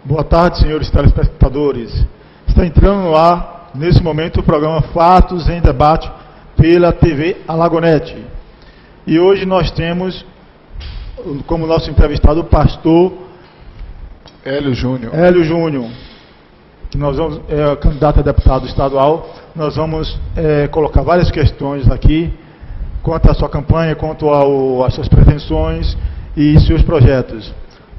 Boa tarde, senhores telespectadores. Está entrando no ar, nesse momento, o programa Fatos em Debate pela TV Alagonete. E hoje nós temos como nosso entrevistado o pastor Hélio Júnior, que nós vamos, é candidato a deputado estadual. Nós vamos colocar várias questões aqui, quanto à sua campanha, quanto às suas pretensões e seus projetos.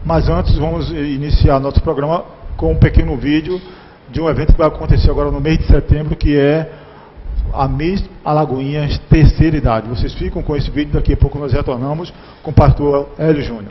Mas antes vamos iniciar nosso programa com um pequeno vídeo de um evento que vai acontecer agora no mês de setembro, que é a Miss Alagoinhas Terceira Idade. Vocês ficam com esse vídeo, daqui a pouco nós retornamos com o pastor Hélio Júnior.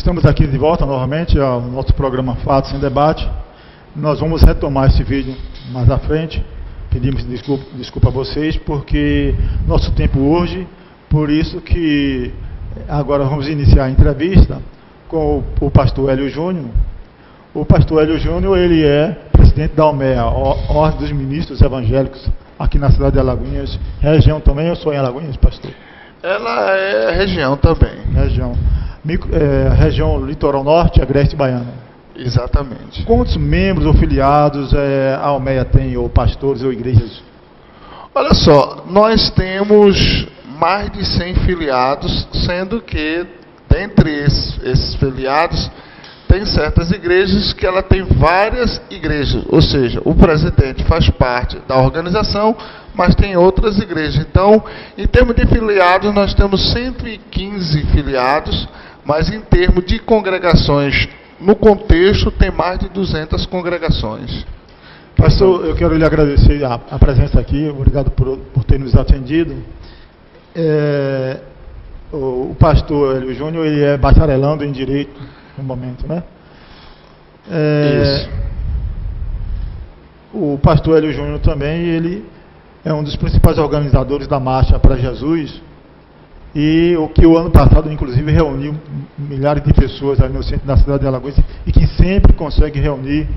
Estamos aqui de volta novamente ao nosso programa Fatos em Debate. Nós vamos retomar esse vídeo mais à frente. Pedimos desculpa a vocês porque nosso tempo urge, por isso que agora vamos iniciar a entrevista com o pastor Hélio Júnior. O pastor Hélio Júnior, ele é presidente da OMEA, Ordem dos Ministros Evangélicos, aqui na cidade de Alagoinhas. Região também, eu sou em Alagoinhas, pastor? Ela é região também. Região Litoral Norte, Agreste Baiana. Exatamente. Quantos membros ou filiados a OMEA tem, ou pastores ou igrejas? Olha só, nós temos mais de 100 filiados, sendo que dentre esses filiados tem certas igrejas que ela tem várias igrejas, ou seja, o presidente faz parte da organização, mas tem outras igrejas. Então, em termos de filiados, nós temos 115 filiados, mas em termos de congregações, no contexto, tem mais de 200 congregações. Pastor, eu quero lhe agradecer a presença aqui, obrigado por ter nos atendido. O pastor Hélio Júnior, ele é bacharelando em Direito no momento, né? Isso. O pastor Hélio Júnior também, ele é um dos principais organizadores da Marcha para Jesus, e o que o ano passado, inclusive, reuniu milhares de pessoas ali no centro da cidade de Alagoas, e que sempre consegue reunir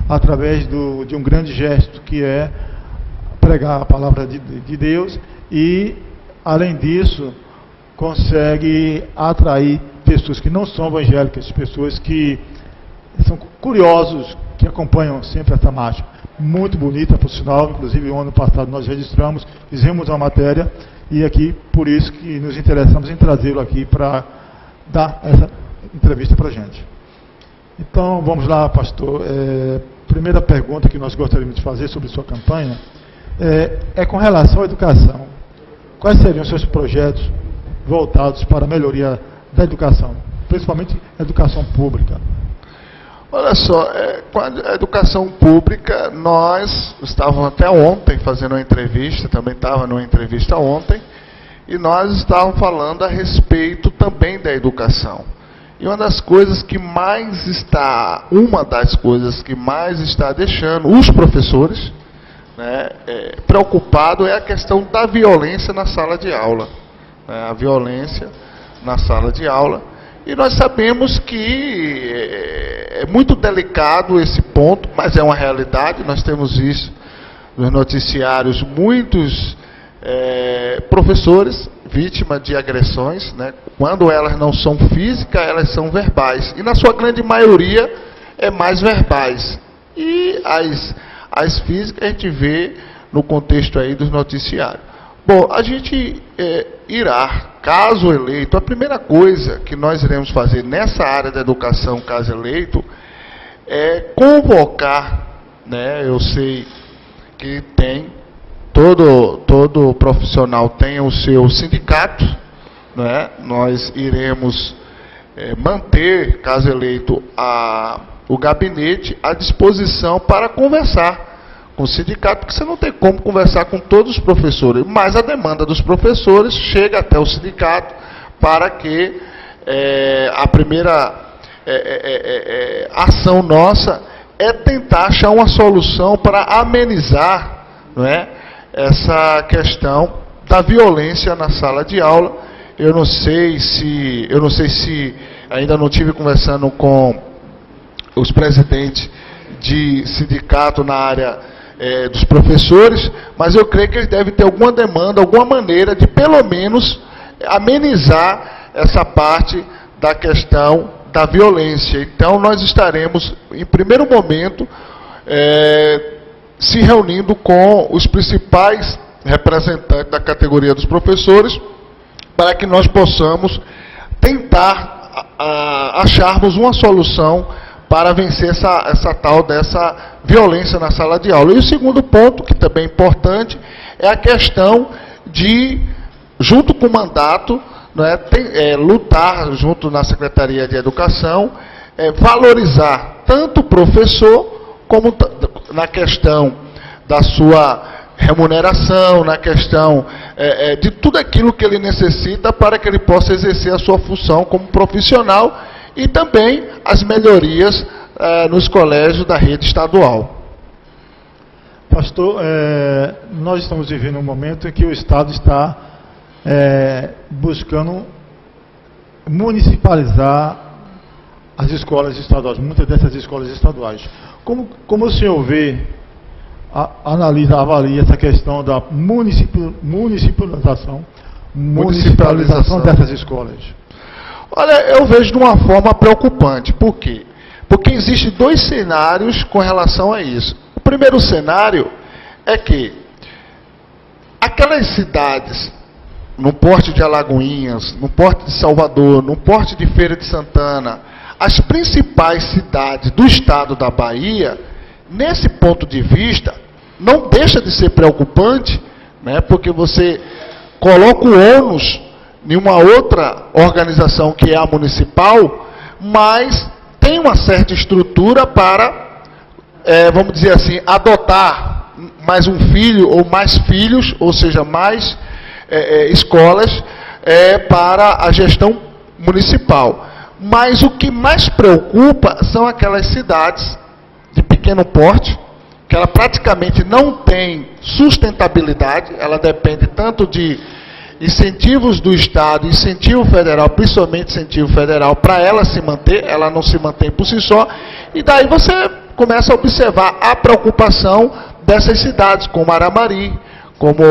através de um grande gesto, que é pregar a palavra de Deus, e, além disso, consegue atrair pessoas que não são evangélicas, pessoas que são curiosos, que acompanham sempre essa marcha. Muito bonita, por sinal, inclusive o ano passado nós registramos, fizemos uma matéria, e aqui, por isso que nos interessamos em trazê-lo aqui para dar essa entrevista para a gente. Então, vamos lá, pastor. Primeira pergunta que nós gostaríamos de fazer sobre sua campanha é com relação à educação. Quais seriam os seus projetos voltados para a melhoria da educação, principalmente a educação pública? Olha só, com a educação pública, nós estávamos até ontem fazendo uma entrevista, também estava numa entrevista ontem, e nós estávamos falando a respeito também da educação. E uma das coisas que mais está deixando os professores, né, preocupados é a questão da violência na sala de aula. A violência na sala de aula. E nós sabemos que é muito delicado esse ponto, mas é uma realidade. Nós temos visto nos noticiários muitos professores vítimas de agressões, né? Quando elas não são físicas, elas são verbais. E na sua grande maioria é mais verbais. E as físicas a gente vê no contexto aí dos noticiários. Bom, a gente irá, caso eleito, a primeira coisa que nós iremos fazer nessa área da educação, caso eleito, é convocar, né, eu sei que todo profissional tem o seu sindicato, né, nós iremos manter, caso eleito, o gabinete à disposição para conversar com o sindicato, porque você não tem como conversar com todos os professores, mas a demanda dos professores chega até o sindicato para que a primeira ação nossa é tentar achar uma solução para amenizar, não é, essa questão da violência na sala de aula. Eu não sei se ainda não tive conversando com os presidentes de sindicato na área dos professores, mas eu creio que eles devem ter alguma demanda, alguma maneira de pelo menos amenizar essa parte da questão da violência. Então nós estaremos, em primeiro momento, se reunindo com os principais representantes da categoria dos professores, para que nós possamos tentar acharmos uma solução para vencer essa tal dessa violência na sala de aula. E o segundo ponto, que também é importante, é a questão de, junto com o mandato, lutar junto na Secretaria de Educação, valorizar tanto o professor, como na questão da sua remuneração, na questão de tudo aquilo que ele necessita para que ele possa exercer a sua função como profissional e também as melhorias nos colégios da rede estadual. Pastor, nós estamos vivendo um momento em que o Estado está buscando municipalizar as escolas estaduais, muitas dessas escolas estaduais. Como o senhor vê, analisa, avalia essa questão da municipalização dessas escolas? Olha, eu vejo de uma forma preocupante. Por quê? Porque existem dois cenários com relação a isso. O primeiro cenário é que aquelas cidades, no Porto de Alagoinhas, no Porto de Salvador, no Porto de Feira de Santana, as principais cidades do estado da Bahia, nesse ponto de vista, não deixa de ser preocupante, né, porque você coloca o ônus em uma outra organização que é a municipal, mas tem uma certa estrutura para, vamos dizer assim, adotar mais um filho ou mais filhos, ou seja, mais escolas para a gestão municipal. Mas o que mais preocupa são aquelas cidades de pequeno porte, que ela praticamente não tem sustentabilidade, ela depende tanto de incentivos do Estado, incentivo federal, principalmente incentivo federal, para ela se manter, ela não se mantém por si só, e daí você começa a observar a preocupação dessas cidades, como Aramari, como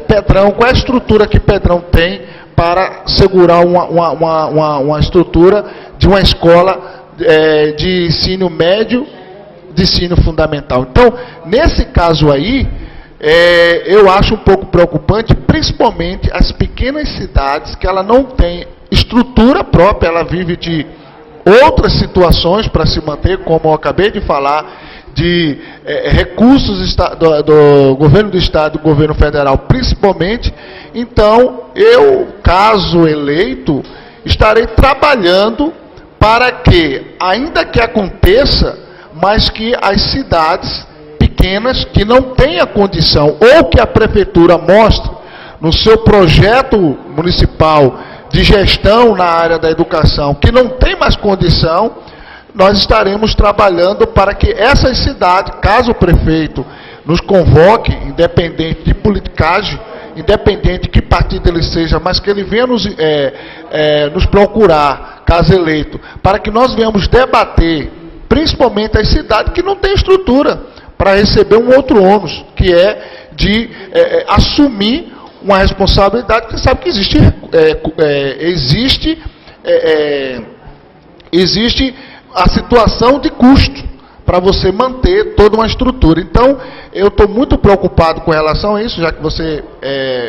Pedrão, qual é a estrutura que Pedrão tem para segurar uma estrutura de uma escola de ensino médio, de ensino fundamental. Então, nesse caso aí, eu acho um pouco preocupante, principalmente as pequenas cidades, que ela não tem estrutura própria, ela vive de outras situações para se manter, como eu acabei de falar, de recursos do governo do Estado, do governo federal, principalmente. Então, eu, caso eleito, estarei trabalhando para que, ainda que aconteça, mas que as cidades pequenas, que não tenham condição, ou que a prefeitura mostre no seu projeto municipal de gestão na área da educação, que não tem mais condição, nós estaremos trabalhando para que essas cidades, caso o prefeito nos convoque, independente de politicagem, independente de que partido ele seja, mas que ele venha nos procurar, caso eleito, para que nós venhamos debater, principalmente as cidades que não têm estrutura para receber um outro ônus, que é de assumir uma responsabilidade, que sabe que existe a situação de custo para você manter toda uma estrutura. Então, eu estou muito preocupado com relação a isso, já que você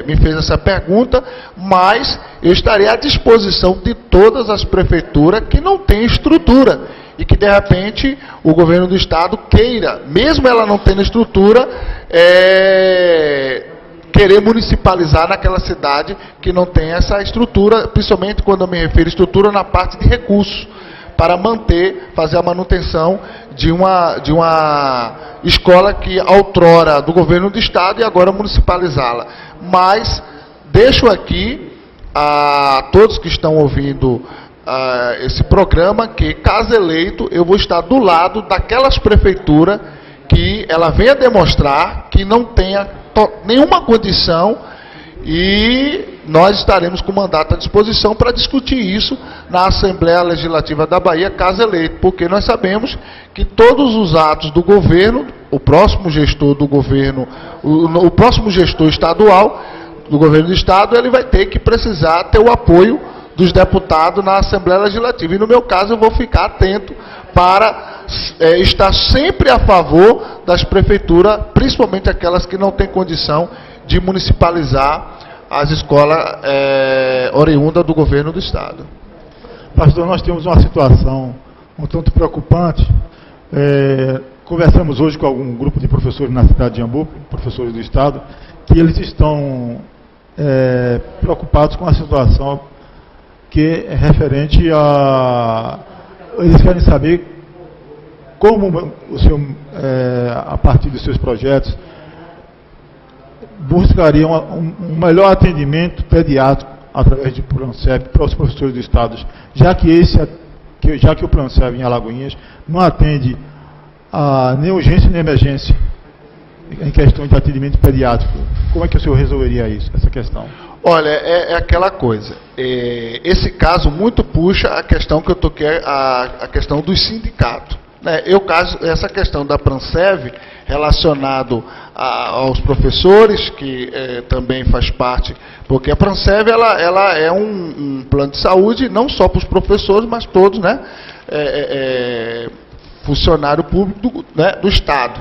me fez essa pergunta, mas eu estarei à disposição de todas as prefeituras que não têm estrutura e que, de repente, o governo do Estado queira, mesmo ela não tendo estrutura, querer municipalizar naquela cidade que não tem essa estrutura, principalmente quando eu me refiro a estrutura na parte de recursos, para fazer a manutenção de uma escola que outrora do governo do Estado e agora municipalizá-la. Mas deixo aqui a todos que estão ouvindo esse programa que, caso eleito, eu vou estar do lado daquelas prefeituras que ela venha demonstrar que não tenha nenhuma condição, e nós estaremos com o mandato à disposição para discutir isso na Assembleia Legislativa da Bahia, caso eleito, porque nós sabemos que todos os atos do governo, o próximo gestor do governo, o próximo gestor estadual do governo do Estado, ele vai ter que precisar ter o apoio dos deputados na Assembleia Legislativa. E no meu caso eu vou ficar atento para estar sempre a favor das prefeituras, principalmente aquelas que não têm condição de municipalizar as escolas oriundas do governo do Estado. Pastor, nós temos uma situação um tanto preocupante. Conversamos hoje com algum grupo de professores na cidade de Iambu, professores do Estado, que eles estão preocupados com a situação que é referente a... Eles querem saber como o senhor, a partir dos seus projetos, buscaria um melhor atendimento pediátrico através de PRONCEP para os professores do Estado, já que esse que já que o Prancev em Alagoinhas não atende a nem urgência nem emergência em questão de atendimento pediátrico, como é que o senhor resolveria isso, essa questão? Olha, é aquela coisa. Esse caso muito puxa a questão que eu toquei, a questão dos sindicatos. Né? Essa questão da Prancev, relacionado aos professores, que também faz parte, porque a Prancev ela é um plano de saúde não só para os professores, mas todos, né? Funcionário público do Estado.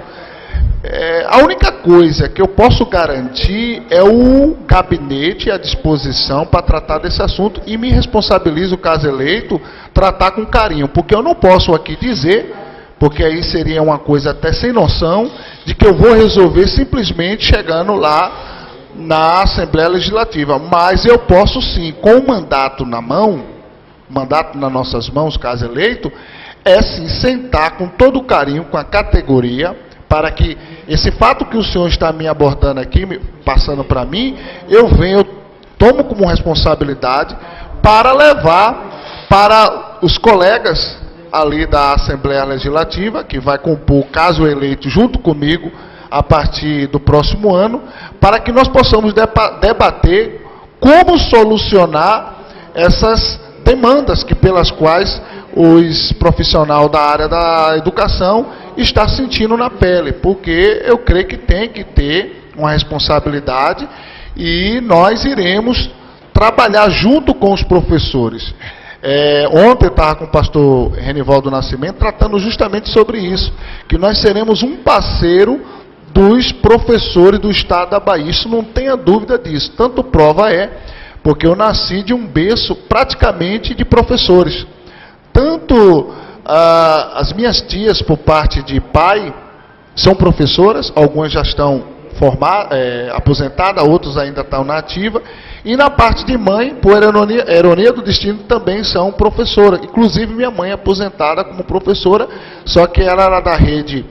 A única coisa que eu posso garantir é o gabinete à disposição para tratar desse assunto, e me responsabilizo, caso eleito, tratar com carinho, porque eu não posso aqui dizer, porque aí seria uma coisa até sem noção, de que eu vou resolver simplesmente chegando lá na Assembleia Legislativa. Mas eu posso sim, com o mandato na mão, mandato nas nossas mãos, caso eleito, sim sentar com todo carinho, com a categoria, para que esse fato que o senhor está me abordando aqui, passando para mim, eu tomo como responsabilidade para levar para os colegas ali da Assembleia Legislativa, que vai compor, caso eleito, junto comigo, a partir do próximo ano, para que nós possamos debater como solucionar essas demandas pelas quais os profissionais da área da educação estão sentindo na pele, porque eu creio que tem que ter uma responsabilidade e nós iremos trabalhar junto com os professores. Ontem eu estava com o pastor Renivaldo Nascimento tratando justamente sobre isso, que nós seremos um parceiro dos professores do Estado da Bahia. Isso não tenha dúvida disso. Tanto prova porque eu nasci de um berço praticamente de professores. Tanto as minhas tias, por parte de pai, são professoras, algumas já estão aposentadas, outros ainda estão na ativa, e na parte de mãe, por ironia do destino, também são professoras. Inclusive minha mãe é aposentada como professora, só que ela era da rede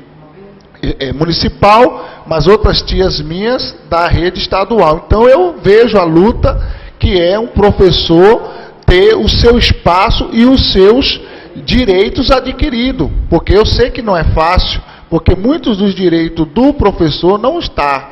municipal, mas outras tias minhas da rede estadual. Então eu vejo a luta que é um professor ter o seu espaço e os seus direitos adquiridos, porque eu sei que não é fácil, porque muitos dos direitos do professor não está,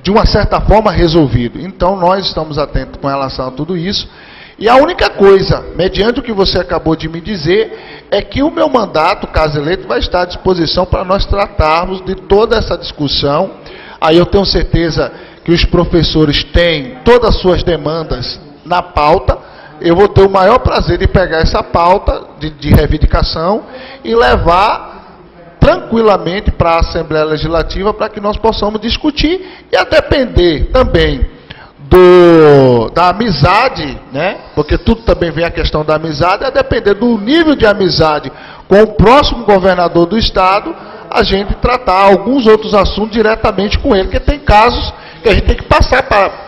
de uma certa forma, resolvido. Então nós estamos atentos com relação a tudo isso, e a única coisa, mediante o que você acabou de me dizer, é que o meu mandato, caso eleito, vai estar à disposição para nós tratarmos de toda essa discussão. Aí eu tenho certeza que os professores têm todas as suas demandas na pauta. Eu vou ter o maior prazer de pegar essa pauta de reivindicação e levar tranquilamente para a Assembleia Legislativa para que nós possamos discutir, e a depender também da amizade, né? Porque tudo também vem a questão da amizade, a depender do nível de amizade com o próximo governador do Estado, a gente tratar alguns outros assuntos diretamente com ele, porque tem casos que a gente tem que passar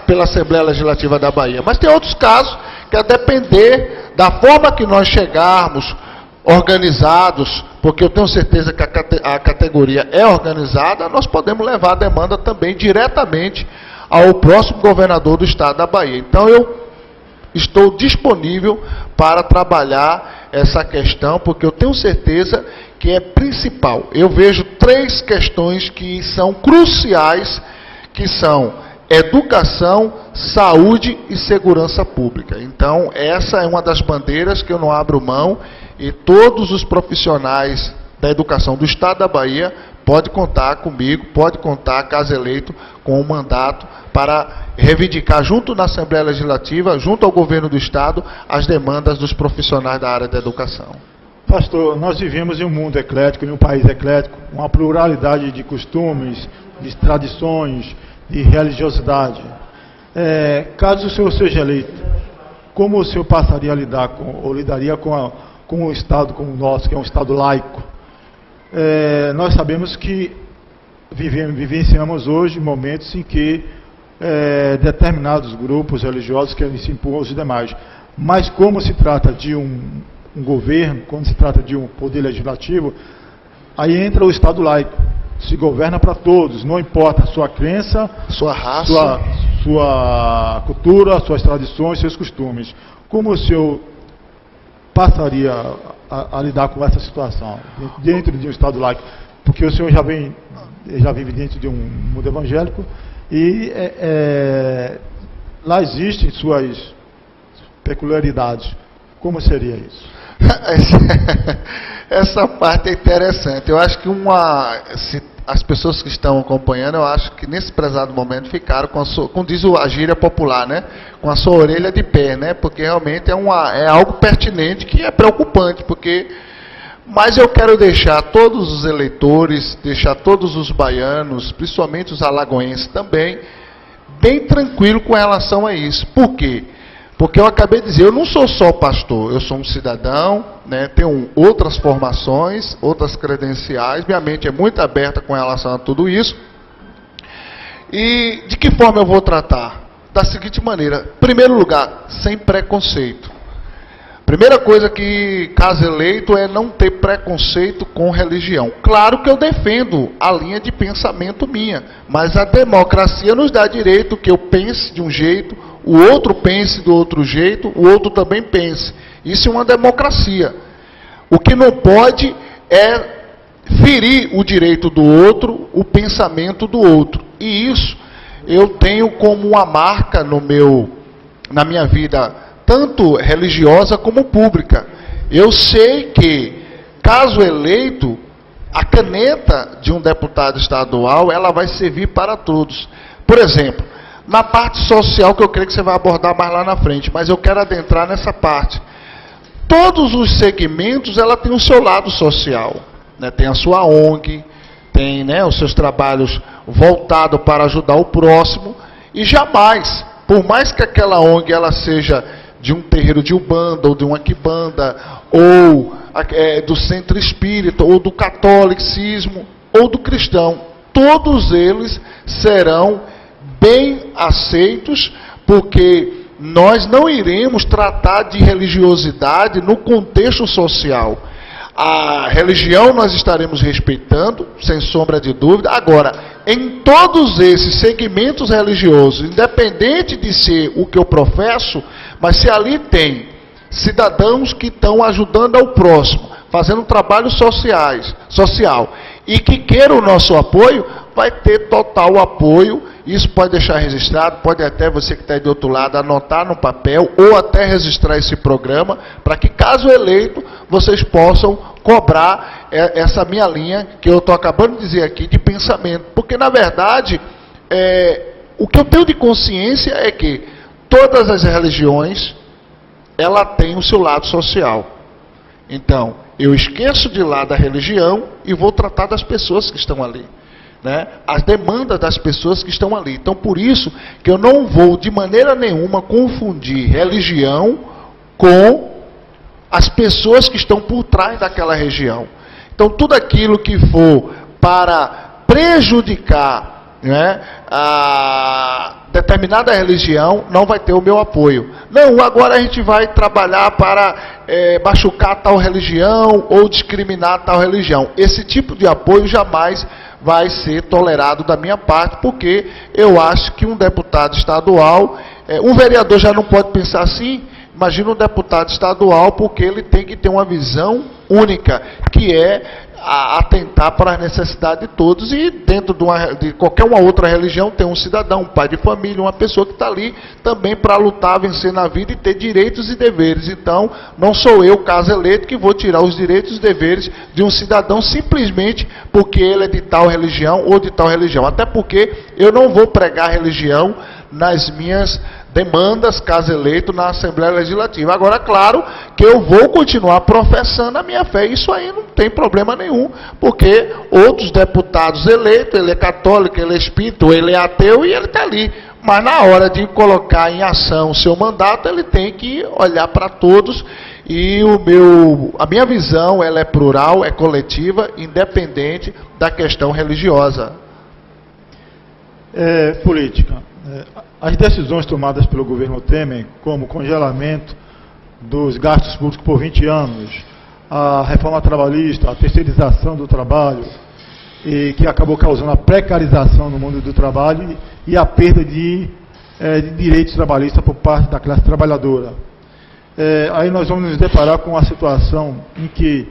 pela Assembleia Legislativa da Bahia, mas tem outros casos que, a depender da forma que nós chegarmos organizados, porque eu tenho certeza que a categoria é organizada, nós podemos levar a demanda também diretamente ao próximo governador do Estado da Bahia. Então eu estou disponível para trabalhar essa questão, porque eu tenho certeza que é principal. Eu vejo 3 questões que são cruciais, que são educação, saúde e segurança pública. Então, essa é uma das bandeiras que eu não abro mão, e todos os profissionais da educação do Estado da Bahia podem contar comigo, pode contar, caso eleito, com um mandato para reivindicar junto na Assembleia Legislativa, junto ao governo do Estado, as demandas dos profissionais da área da educação. Pastor, nós vivemos em um mundo eclético, em um país eclético, uma pluralidade de costumes, de tradições, de religiosidade. Caso o senhor seja eleito, como o senhor passaria a lidar ou lidaria com um Estado como o nosso, que é um Estado laico? Nós sabemos que vivenciamos hoje momentos em que determinados grupos religiosos querem se impor aos demais. Mas como se trata de um governo, quando se trata de um poder legislativo, aí entra o Estado laico. Se governa para todos, não importa a sua crença, sua raça, sua cultura, suas tradições, seus costumes. Como o senhor passaria a lidar com essa situação dentro de um Estado laico? Porque o senhor já vive dentro de um mundo evangélico e lá existem suas peculiaridades. Como seria isso? Essa parte é interessante. Eu acho que as pessoas que estão acompanhando, eu acho que nesse prezado momento ficaram como diz a gíria popular, né? Com a sua orelha de pé, né? Porque realmente é algo pertinente que é preocupante, mas eu quero deixar todos os eleitores, deixar todos os baianos, principalmente os alagoenses também, bem tranquilo com relação a isso. Por quê? Porque eu acabei de dizer, eu não sou só pastor, eu sou um cidadão, né, tenho outras formações, outras credenciais, minha mente é muito aberta com relação a tudo isso. E de que forma eu vou tratar? Da seguinte maneira: primeiro lugar, sem preconceito. Primeira coisa que, caso eleito, é não ter preconceito com religião. Claro que eu defendo a linha de pensamento minha, mas a democracia nos dá direito que eu pense de um jeito, o outro pense do outro jeito, o outro também pense. Isso é uma democracia. O que não pode é ferir o direito do outro, o pensamento do outro. E isso eu tenho como uma marca na minha vida, tanto religiosa como pública. Eu sei que, caso eleito, a caneta de um deputado estadual, ela vai servir para todos. Por exemplo, na parte social, que eu creio que você vai abordar mais lá na frente, mas eu quero adentrar nessa parte. Todos os segmentos, ela tem o seu lado social, né? Tem a sua ONG, tem, né, os seus trabalhos voltados para ajudar o próximo, e jamais, por mais que aquela ONG ela seja de um terreiro de Umbanda, ou de uma Quimbanda, ou do centro espírita, ou do catolicismo, ou do cristão, todos eles serão bem aceitos, porque nós não iremos tratar de religiosidade no contexto social. A religião nós estaremos respeitando, sem sombra de dúvida. Agora, em todos esses segmentos religiosos, independente de ser o que eu professo, mas se ali tem cidadãos que estão ajudando ao próximo, fazendo trabalho social, e que queiram o nosso apoio, vai ter total apoio. Isso pode deixar registrado, pode até você que está aí do outro lado anotar no papel, ou até registrar esse programa, para que, caso eleito, vocês possam cobrar essa minha linha, que eu estou acabando de dizer aqui, de pensamento. Porque, na verdade, o que eu tenho de consciência é que todas as religiões, ela tem o seu lado social. Então, eu esqueço de lado a religião e vou tratar das pessoas que estão ali, né? As demandas das pessoas que estão ali. Então, por isso que eu não vou de maneira nenhuma confundir religião com as pessoas que estão por trás daquela região. Então, tudo aquilo que for para prejudicar, né, a determinada religião, não vai ter o meu apoio. Não, agora a gente vai trabalhar para machucar tal religião ou discriminar tal religião. Esse tipo de apoio jamais vai ser tolerado da minha parte, porque eu acho que um deputado estadual, um vereador já não pode pensar assim. Imagina um deputado estadual, porque ele tem que ter uma visão única, que é atentar para as necessidades de todos. E dentro de qualquer uma outra religião tem um cidadão, um pai de família, uma pessoa que está ali também para lutar, vencer na vida e ter direitos e deveres. Então, não sou eu, caso eleito, que vou tirar os direitos e deveres de um cidadão simplesmente porque ele é de tal religião ou de tal religião. Até porque eu não vou pregar religião nas minhas demandas, caso eleito, na Assembleia Legislativa. Agora, claro que eu vou continuar professando a minha fé. Isso aí não tem problema nenhum, porque outros deputados eleitos, ele é católico, ele é espírita, ou ele é ateu, e ele está ali. Mas na hora de colocar em ação o seu mandato, ele tem que olhar para todos. E a minha visão, ela é plural, é coletiva, independente da questão religiosa. Política. As decisões tomadas pelo governo Temer, como o congelamento dos gastos públicos por 20 anos, a reforma trabalhista, a terceirização do trabalho, e que acabou causando a precarização no mundo do trabalho e a perda de direitos trabalhistas por parte da classe trabalhadora. aí nós vamos nos deparar com a situação em que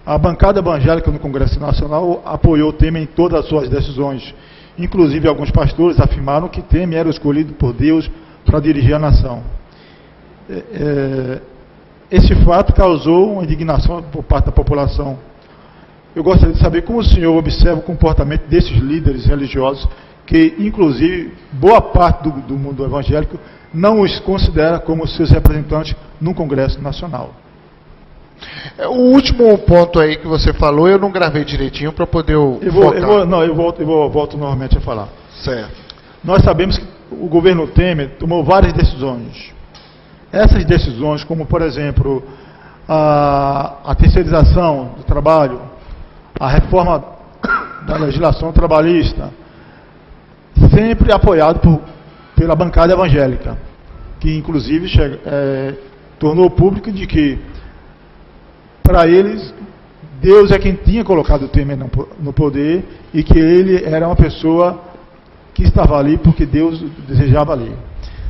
a bancada evangélica no Congresso Nacional apoiou Temer em todas as suas decisões. Inclusive, alguns pastores afirmaram que Temer era o escolhido por Deus para dirigir a nação. Esse fato causou uma indignação por parte da população. Eu gostaria de saber como o senhor observa o comportamento desses líderes religiosos, que, inclusive, boa parte do mundo evangélico não os considera como seus representantes no Congresso Nacional. O último ponto aí que você falou, eu não gravei direitinho para poder volto novamente a falar. Certo. Nós sabemos que o governo Temer tomou várias decisões. Essas decisões, como por exemplo, a terceirização do trabalho, a reforma da legislação trabalhista, sempre apoiado pela bancada evangélica, que inclusive tornou público de que, para eles, Deus é quem tinha colocado o Temer no poder e que ele era uma pessoa que estava ali porque Deus desejava ali.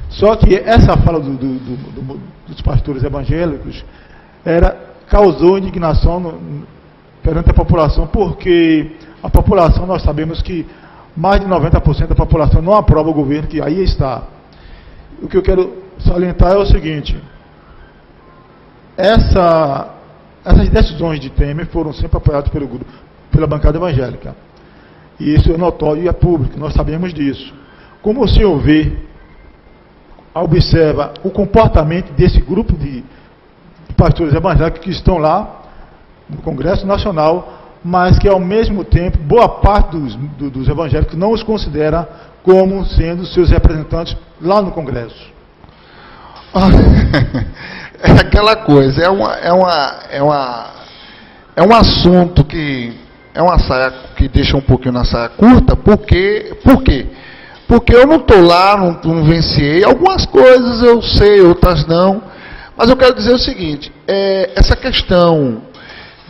Só que essa fala dos pastores evangélicos causou indignação perante a população, porque a população, nós sabemos que mais de 90% da população não aprova o governo que aí está. O que eu quero salientar é o seguinte: essas decisões de Temer foram sempre apoiadas pela bancada evangélica. E isso é notório e é público, nós sabemos disso. Como o senhor observa o comportamento desse grupo de pastores evangélicos que estão lá no Congresso Nacional, mas que ao mesmo tempo, boa parte dos evangélicos não os considera como sendo seus representantes lá no Congresso? É aquela coisa, é um assunto que é uma saia que deixa um pouquinho na saia curta. Por quê? Porque eu não estou lá, não venciei. Algumas coisas eu sei, outras não. Mas eu quero dizer o seguinte: essa questão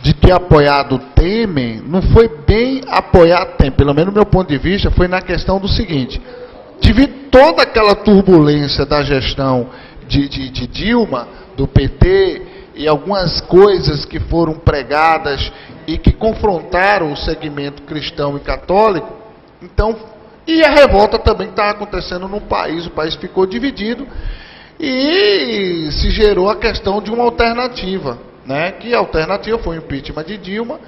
de ter apoiado o Temer, não foi bem apoiar Temer, pelo menos do meu ponto de vista, foi na questão do seguinte: devido toda aquela turbulência da gestão de Dilma, do PT, e algumas coisas que foram pregadas e que confrontaram o segmento cristão e católico, então, e a revolta também estava acontecendo no país, o país ficou dividido, e se gerou a questão de uma alternativa, né? Que a alternativa foi o impeachment de Dilma,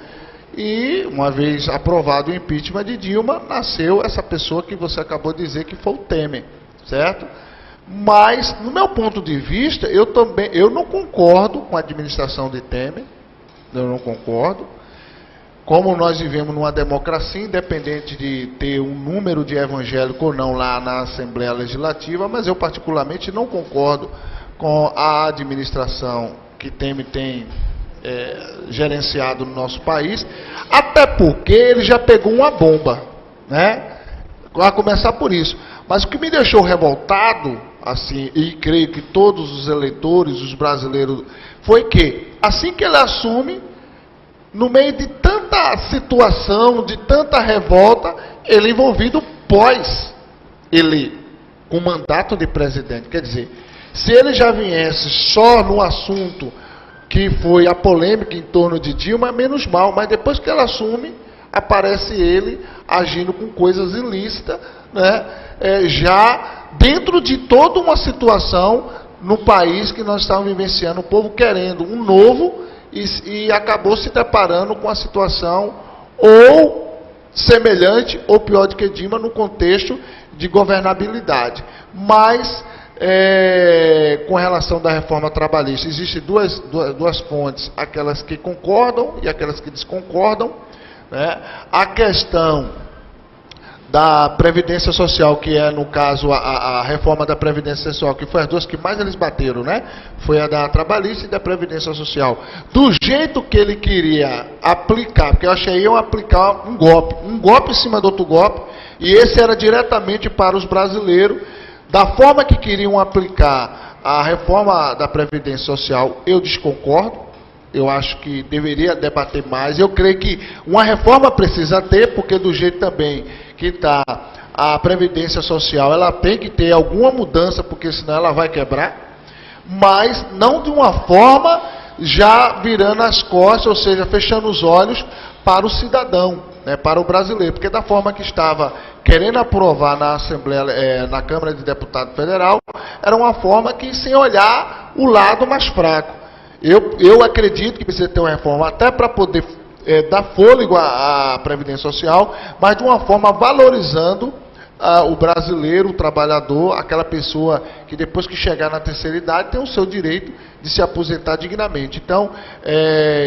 e uma vez aprovado o impeachment de Dilma, nasceu essa pessoa que você acabou de dizer que foi o Temer, certo? Mas, no meu ponto de vista, eu não concordo com a administração de Temer, eu não concordo. Como nós vivemos numa democracia, independente de ter um número de evangélicos ou não lá na Assembleia Legislativa, mas eu particularmente não concordo com a administração que Temer tem gerenciado no nosso país, até porque ele já pegou uma bomba, né? Vai começar por isso. Mas o que me deixou revoltado, assim, e creio que todos os eleitores, os brasileiros, foi que, assim que ele assume, no meio de tanta situação, de tanta revolta, ele envolvido ele com mandato de presidente. Quer dizer, se ele já viesse só no assunto que foi a polêmica em torno de Dilma, é menos mal, mas depois que ele assume, aparece ele agindo com coisas ilícitas, né? Já dentro de toda uma situação no país que nós estávamos vivenciando, o povo querendo um novo e acabou se deparando com a situação ou semelhante ou pior do que Dilma no contexto de governabilidade. Mas com relação da reforma trabalhista, existem duas fontes, aquelas que concordam e aquelas que desconcordam, né? A questão da Previdência Social, que é, no caso, a reforma da Previdência Social, que foi as duas que mais eles bateram, né? Foi a da Trabalhista e da Previdência Social. Do jeito que ele queria aplicar, porque eu achei que iam aplicar um golpe em cima do outro golpe, e esse era diretamente para os brasileiros. Da forma que queriam aplicar a reforma da Previdência Social, eu desconcordo. Eu acho que deveria debater mais. Eu creio que uma reforma precisa ter, porque do jeito também que está a Previdência Social, ela tem que ter alguma mudança, porque senão ela vai quebrar. mas não de uma forma já virando as costas, ou seja, fechando os olhos para o cidadão, né, para o brasileiro, porque da forma que estava querendo aprovar na Assembleia, na Câmara de Deputados Federal, era uma forma que sem olhar o lado mais fraco. Eu acredito que precisa ter uma reforma até para poder dar fôlego à Previdência Social, mas de uma forma valorizando o brasileiro, o trabalhador, aquela pessoa que depois que chegar na terceira idade tem o seu direito de se aposentar dignamente. Então,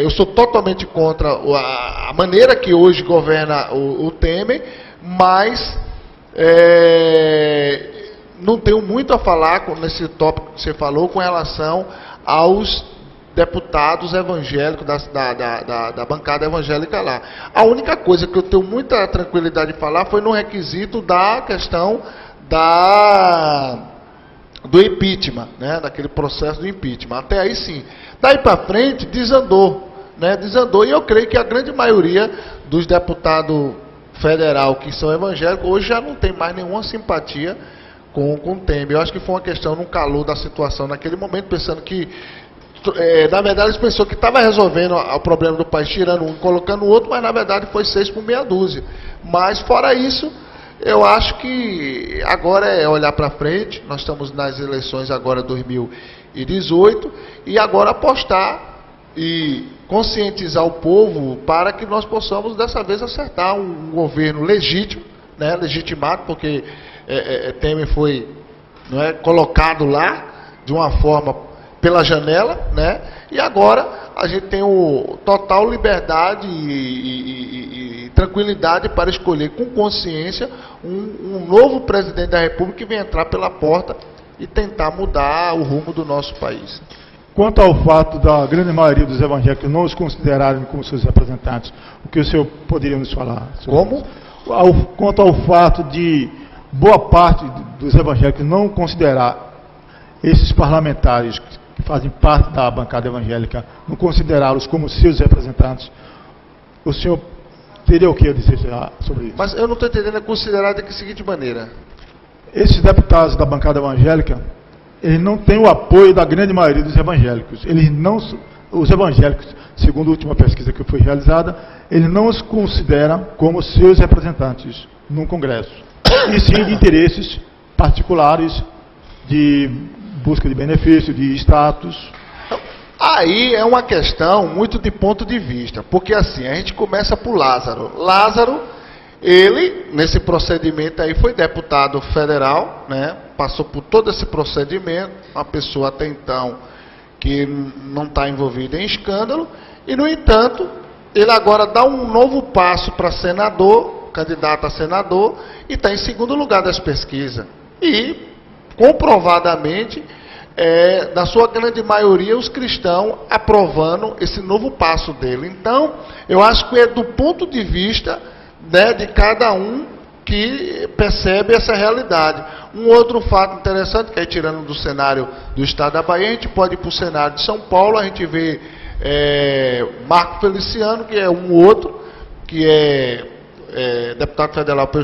eu sou totalmente contra a maneira que hoje governa o Temer, mas não tenho muito a falar nesse tópico que você falou com relação aos deputados evangélicos da bancada evangélica lá. A única coisa que eu tenho muita tranquilidade de falar foi no requisito da questão do impeachment, né, daquele processo do impeachment. Até aí sim. Daí para frente desandou, né, desandou, e eu creio que a grande maioria dos deputados federal que são evangélicos hoje já não tem mais nenhuma simpatia com o Temer. Eu acho que foi uma questão no calor da situação naquele momento, pensando que na verdade eles pensaram que estava resolvendo o problema do país, tirando um e colocando o outro, mas na verdade foi 6 por meia dúzia. Mas fora isso, eu acho que agora é olhar para frente. Nós estamos nas eleições agora 2018 e agora apostar e conscientizar o povo para que nós possamos dessa vez acertar um governo legítimo, né, legitimado, porque Temer foi, não é, colocado lá de uma forma pela janela, né? E agora a gente tem total liberdade e tranquilidade para escolher com consciência um novo presidente da República que vem entrar pela porta e tentar mudar o rumo do nosso país. Quanto ao fato da grande maioria dos evangélicos não os considerarem como seus representantes, o que o senhor poderia nos falar? Como? Quanto ao fato de boa parte dos evangélicos não considerar esses parlamentares que fazem parte da bancada evangélica, não considerá-los como seus representantes, o senhor teria o que a dizer sobre isso? Mas eu não estou entendendo, considerar da seguinte maneira. Esses deputados da bancada evangélica, eles não têm o apoio da grande maioria dos evangélicos. Os evangélicos, segundo a última pesquisa que foi realizada, eles não os consideram como seus representantes no Congresso, e sim de interesses particulares, de busca de benefício, de status. Aí é uma questão muito de ponto de vista, porque assim, a gente começa por Lázaro. Lázaro, ele, nesse procedimento aí, foi deputado federal, né? Passou por todo esse procedimento, uma pessoa até então que não está envolvida em escândalo, e no entanto, ele agora dá um novo passo para senador, candidato a senador, e está em segundo lugar das pesquisas. E comprovadamente, na sua grande maioria, os cristãos aprovando esse novo passo dele. Então, eu acho que é do ponto de vista, né, de cada um que percebe essa realidade. Um outro fato interessante, que aí tirando do cenário do estado da Bahia, a gente pode ir para o cenário de São Paulo, a gente vê Marco Feliciano, que é um outro, que é deputado federal pelo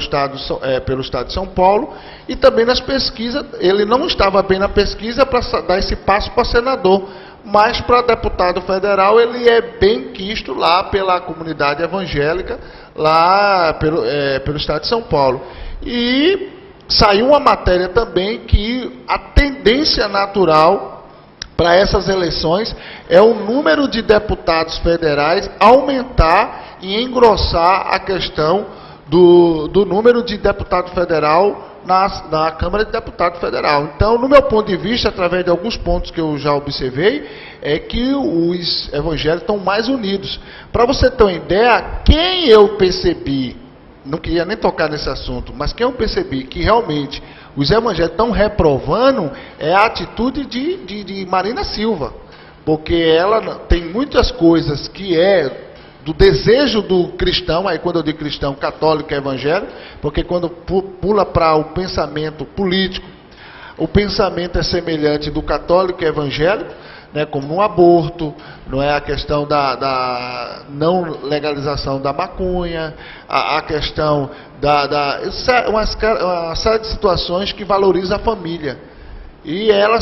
estado de São Paulo, e também nas pesquisas, ele não estava bem na pesquisa para dar esse passo para senador, mas para deputado federal ele é bem quisto lá pela comunidade evangélica, lá pelo estado de São Paulo. E saiu uma matéria também que a tendência natural para essas eleições é o número de deputados federais aumentar e engrossar a questão do número de deputado federal na Câmara de Deputados Federal. Então, no meu ponto de vista, através de alguns pontos que eu já observei, é que os evangélicos estão mais unidos. Para você ter uma ideia, quem eu percebi, não queria nem tocar nesse assunto, mas quem eu percebi que realmente os evangélicos estão reprovando é a atitude de Marina Silva, porque ela tem muitas coisas que do desejo do cristão, aí quando eu digo cristão, católico e evangélico, porque quando pula para o pensamento político, o pensamento é semelhante do católico e evangélico, né, como no aborto, não é a questão da não legalização da maconha, a questão uma série de situações que valoriza a família. E ela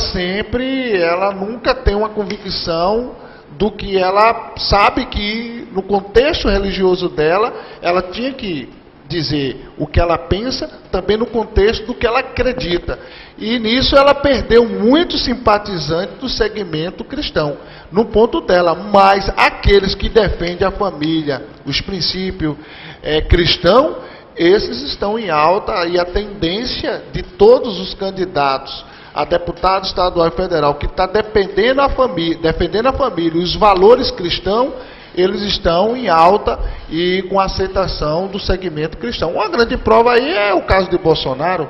nunca tem uma convicção do que ela sabe que no contexto religioso dela, ela tinha que dizer o que ela pensa, também no contexto do que ela acredita. E nisso ela perdeu muitos simpatizantes do segmento cristão, no ponto dela. Mas aqueles que defendem a família, os princípios cristãos, esses estão em alta, e a tendência de todos os candidatos a deputado estadual e federal que está defendendo a família, os valores cristãos, eles estão em alta e com aceitação do segmento cristão. Uma grande prova aí é o caso de Bolsonaro.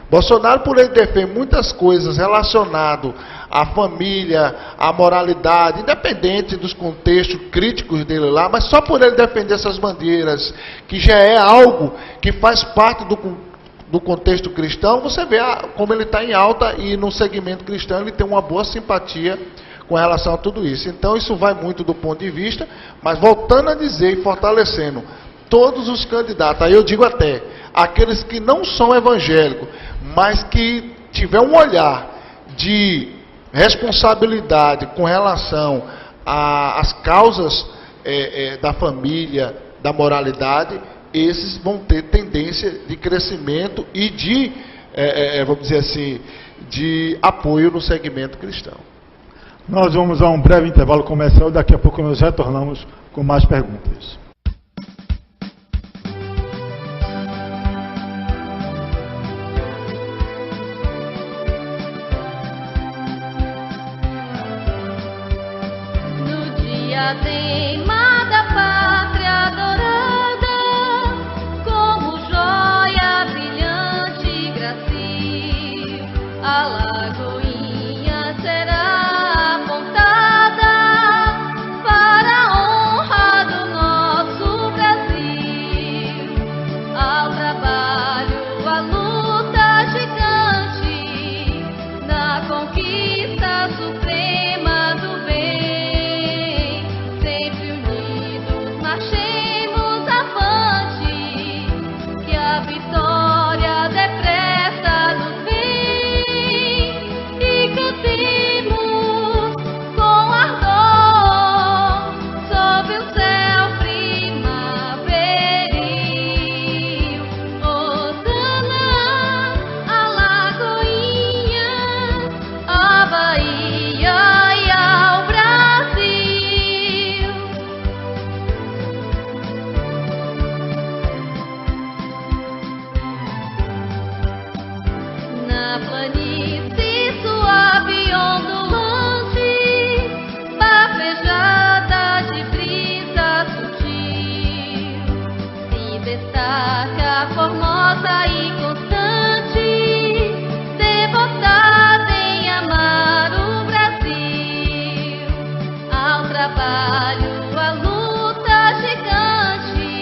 Bolsonaro, por ele defender muitas coisas relacionadas à família, à moralidade, independente dos contextos críticos dele lá, mas só por ele defender essas bandeiras, que já é algo que faz parte do contexto cristão, você vê como ele está em alta, e no segmento cristão ele tem uma boa simpatia com relação a tudo isso. Então isso vai muito do ponto de vista, mas voltando a dizer e fortalecendo, todos os candidatos, aí eu digo até, aqueles que não são evangélicos, mas que tiver um olhar de responsabilidade com relação às causas da família, da moralidade, esses vão ter tendência de crescimento e de, vamos dizer assim, de apoio no segmento cristão. Nós vamos a um breve intervalo comercial, daqui a pouco nós retornamos com mais perguntas. No dia teimada pátria adorada, como joia brilhante e gracil, a lagoinha será apontada para a honra do nosso Brasil. Ao trabalho, a luta gigante, na conquista suprema do bem, sempre unidos marchemos avante, que a vitória depressa nos vem, e cantemos com ardor sob o céu primaveril. Hosana à Lagoinha, à Bahia e ao Brasil. Na planície suave ondulante, bafejada de brisa sutil, se destaca formosa e constante, devotada em amar o Brasil. Ao trabalho, a luta gigante,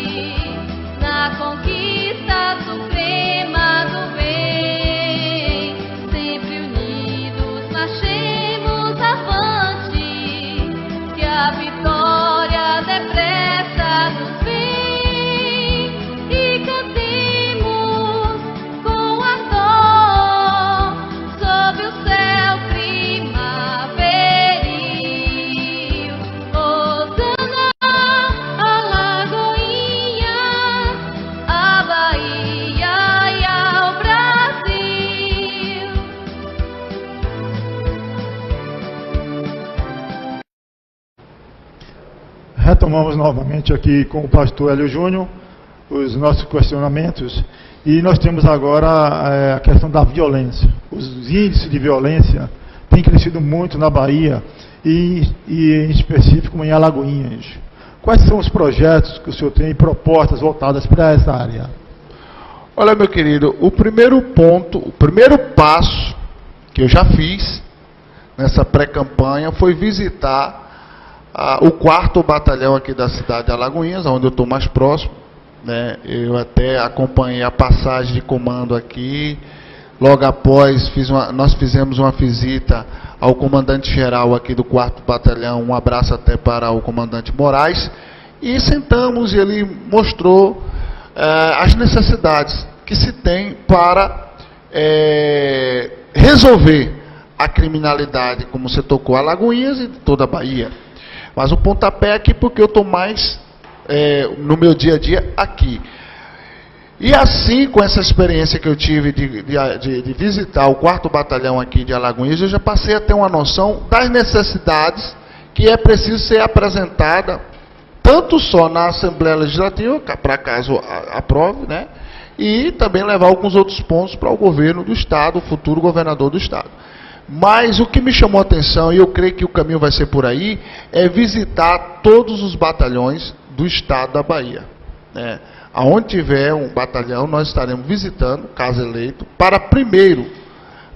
na conquista suprema do bem, sempre unidos marchemos avante, que a vitória depressa nos vem, e cantemos com ardor sob o céu primaveril. Hosana à Lagoinha, à Bahia e ao Brasil. Retomamos novamente aqui com o pastor Hélio Júnior os nossos questionamentos, e nós temos agora a questão da violência. Os índices de violência têm crescido muito na Bahia e em específico em Alagoinhas. Quais são os projetos que o senhor tem, propostas voltadas para essa área? Olha, meu querido, o primeiro passo que eu já fiz nessa pré-campanha foi visitar o 4º batalhão aqui da cidade de Alagoinhas, onde eu estou mais próximo, né? Eu até acompanhei a passagem de comando aqui. Logo após, nós fizemos uma visita ao comandante-geral aqui do 4º batalhão, um abraço até para o comandante Moraes, e sentamos e ele mostrou as necessidades que se tem para resolver a criminalidade, como você tocou, Alagoinhas e toda a Bahia. Mas o pontapé é aqui porque eu estou mais no meu dia a dia aqui. E assim, com essa experiência que eu tive de visitar o 4º Batalhão aqui de Alagoinhas, eu já passei a ter uma noção das necessidades que é preciso ser apresentada, tanto só na Assembleia Legislativa, para caso aprove, né? E também levar alguns outros pontos para o governo do Estado, o futuro governador do Estado. Mas o que me chamou a atenção, e eu creio que o caminho vai ser por aí, é visitar todos os batalhões do Estado da Bahia. Né? Aonde tiver um batalhão, nós estaremos visitando, caso eleito, para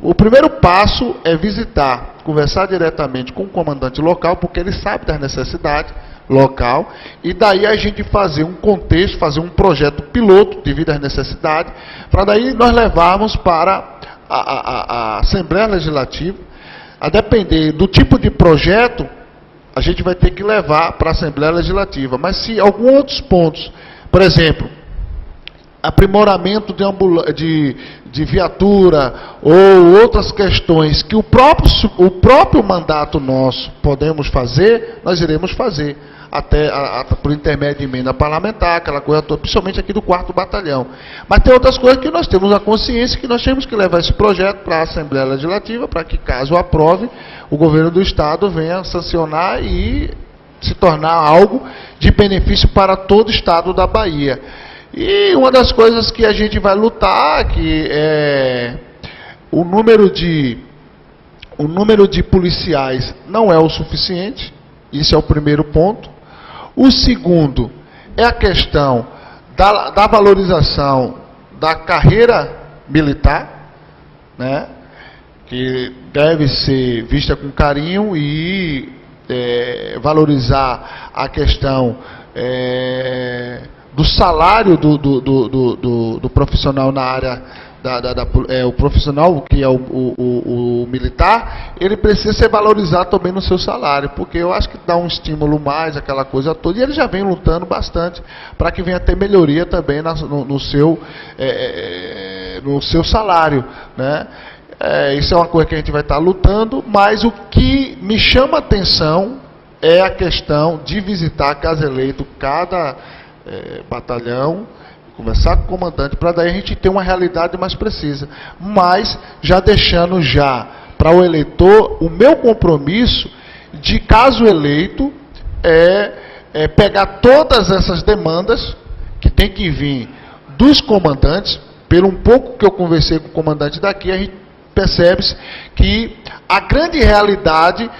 o primeiro passo é visitar, conversar diretamente com o comandante local, porque ele sabe das necessidades local, e daí a gente fazer um contexto, fazer um projeto piloto devido às necessidades, para daí nós levarmos para a Assembleia Legislativa. A depender do tipo de projeto, a gente vai ter que levar para a Assembleia Legislativa. Mas se alguns outros pontos, por exemplo, aprimoramento de viatura ou outras questões que o próprio mandato nosso podemos fazer, nós iremos fazer. Até por intermédio de emenda parlamentar, aquela coisa toda, principalmente aqui do 4º Batalhão. Mas tem outras coisas que nós temos a consciência que nós temos que levar esse projeto para a Assembleia Legislativa, para que, caso aprove, o governo do Estado venha sancionar e se tornar algo de benefício para todo o Estado da Bahia. E uma das coisas que a gente vai lutar, que é o número de policiais não é o suficiente, isso é o primeiro ponto. O segundo é a questão da valorização da carreira militar, né, que deve ser vista com carinho e valorizar a questão do salário do profissional na área o profissional, que é o militar, ele precisa ser valorizado também no seu salário, porque eu acho que dá um estímulo mais, aquela coisa toda, e ele já vem lutando bastante para que venha ter melhoria também no seu salário, né? Isso é uma coisa que a gente vai estar lutando, mas o que me chama a atenção é a questão de visitar, caso eleito, cada batalhão, conversar com o comandante, para daí a gente ter uma realidade mais precisa. Mas já deixando para o eleitor o meu compromisso de, caso eleito, pegar todas essas demandas que tem que vir dos comandantes. Pelo um pouco que eu conversei com o comandante daqui, a gente percebe que a grande realidade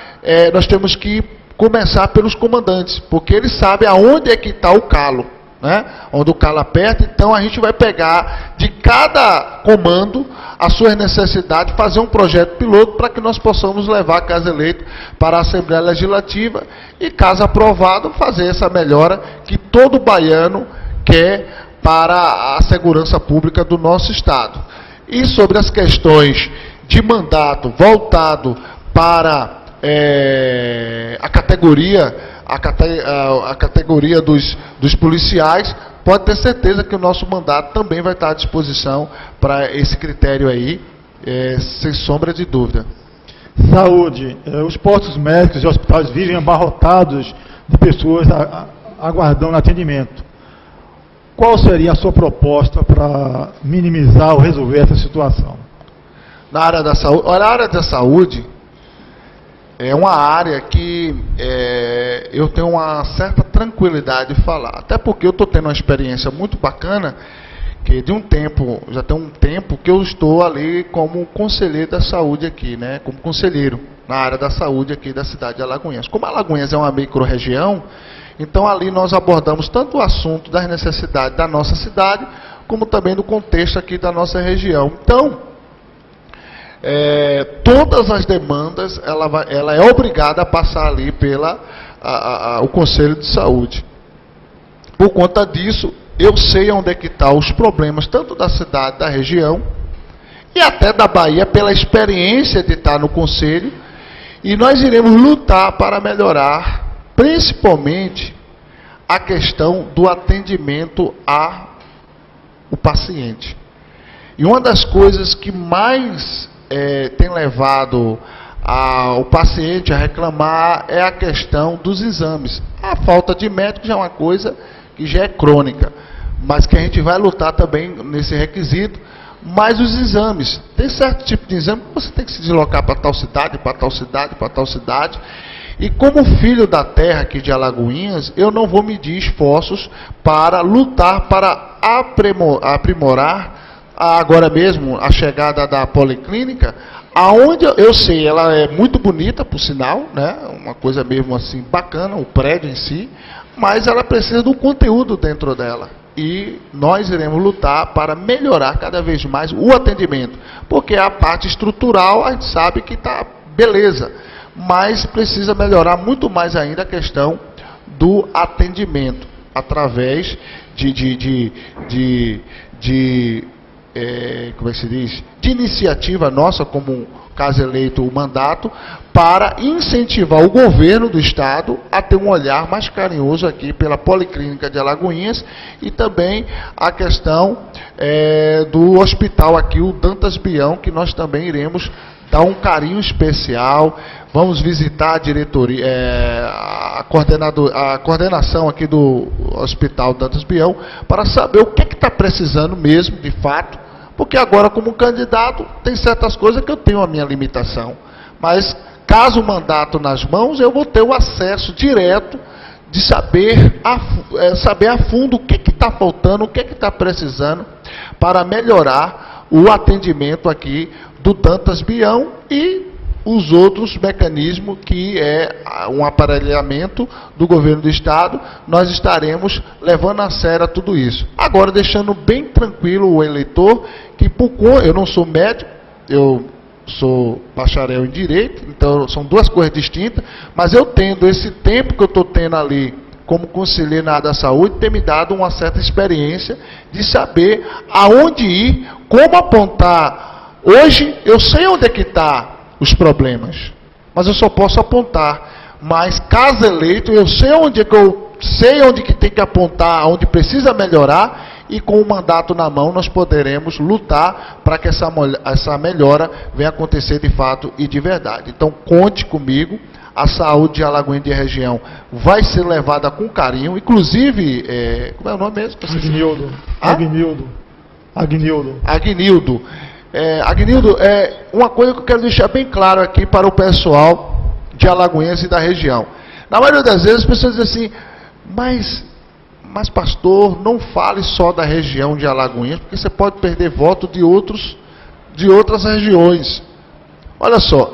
nós temos que começar pelos comandantes, porque eles sabem aonde é que está o calo. Né? Onde o calo aperta, então a gente vai pegar de cada comando as suas necessidades, fazer um projeto piloto para que nós possamos levar, caso eleito, para a Assembleia Legislativa e, caso aprovado, fazer essa melhora que todo baiano quer para a segurança pública do nosso Estado. E sobre as questões de mandato voltado para a categoria dos policiais, pode ter certeza que o nosso mandato também vai estar à disposição para esse critério aí, sem sombra de dúvida. Saúde. Os postos médicos e hospitais vivem abarrotados de pessoas aguardando atendimento. Qual seria a sua proposta para minimizar ou resolver essa situação? Na área da saúde, olha, a área da saúde é uma área que eu tenho uma certa tranquilidade de falar. Até porque eu estou tendo uma experiência muito bacana, que já tem um tempo que eu estou ali como conselheiro da saúde aqui, né? Como conselheiro na área da saúde aqui da cidade de Alagoinhas. Como Alagoinhas é uma micro-região, então ali nós abordamos tanto o assunto das necessidades da nossa cidade, como também do contexto aqui da nossa região. Então, todas as demandas, ela é obrigada a passar ali o Conselho de Saúde. Por conta disso, eu sei onde é que estão os problemas, tanto da cidade, da região, e até da Bahia, pela experiência de estar no Conselho, e nós iremos lutar para melhorar, principalmente, a questão do atendimento ao paciente. E uma das coisas que mais tem levado o paciente a reclamar é a questão dos exames. A falta de médico já é uma coisa que já é crônica, mas que a gente vai lutar também nesse requisito. Mas os exames, tem certo tipo de exame que você tem que se deslocar para tal cidade, para tal cidade, para tal cidade. E como filho da terra aqui de Alagoinhas, eu não vou medir esforços para lutar, para aprimorar agora mesmo a chegada da policlínica, aonde eu sei, ela é muito bonita, por sinal, né? Uma coisa mesmo assim bacana, o prédio em si, mas ela precisa do conteúdo dentro dela. E nós iremos lutar para melhorar cada vez mais o atendimento, porque a parte estrutural a gente sabe que está beleza, mas precisa melhorar muito mais ainda a questão do atendimento, através como é que se diz? De iniciativa nossa, como caso eleito o mandato, para incentivar o governo do estado a ter um olhar mais carinhoso aqui pela Policlínica de Alagoinhas e também a questão do hospital aqui, o Dantas Bião, que nós também iremos dar um carinho especial. Vamos visitar a diretoria, a coordenação aqui do Hospital Dantas Bião, para saber o que está precisando mesmo, de fato, porque agora, como candidato, tem certas coisas que eu tenho a minha limitação, mas caso o mandato nas mãos, eu vou ter o acesso direto de saber a fundo o que está faltando, o que está precisando, para melhorar o atendimento aqui do Dantas Bião e os outros mecanismos, que é um aparelhamento do governo do estado. Nós estaremos levando a sério tudo isso. Agora, deixando bem tranquilo o eleitor, que eu não sou médico, eu sou bacharel em Direito, então são duas coisas distintas, mas eu tendo esse tempo que eu estou tendo ali como conselheiro na área da saúde, tem me dado uma certa experiência de saber aonde ir, como apontar. Hoje eu sei onde é que está os problemas, mas eu só posso apontar. Mas caso eleito, eu sei onde que tem que apontar, onde precisa melhorar, e com o mandato na mão nós poderemos lutar para que essa melhora venha acontecer de fato e de verdade. Então conte comigo, a saúde de Alagoinhas de região vai ser levada com carinho, inclusive, como é o nome mesmo? Agnildo. Agnildo, uma coisa que eu quero deixar bem claro aqui para o pessoal de Alagoinhas e da região. Na maioria das vezes as pessoas dizem assim, mas pastor, não fale só da região de Alagoinhas, porque você pode perder voto de outras regiões. Olha só,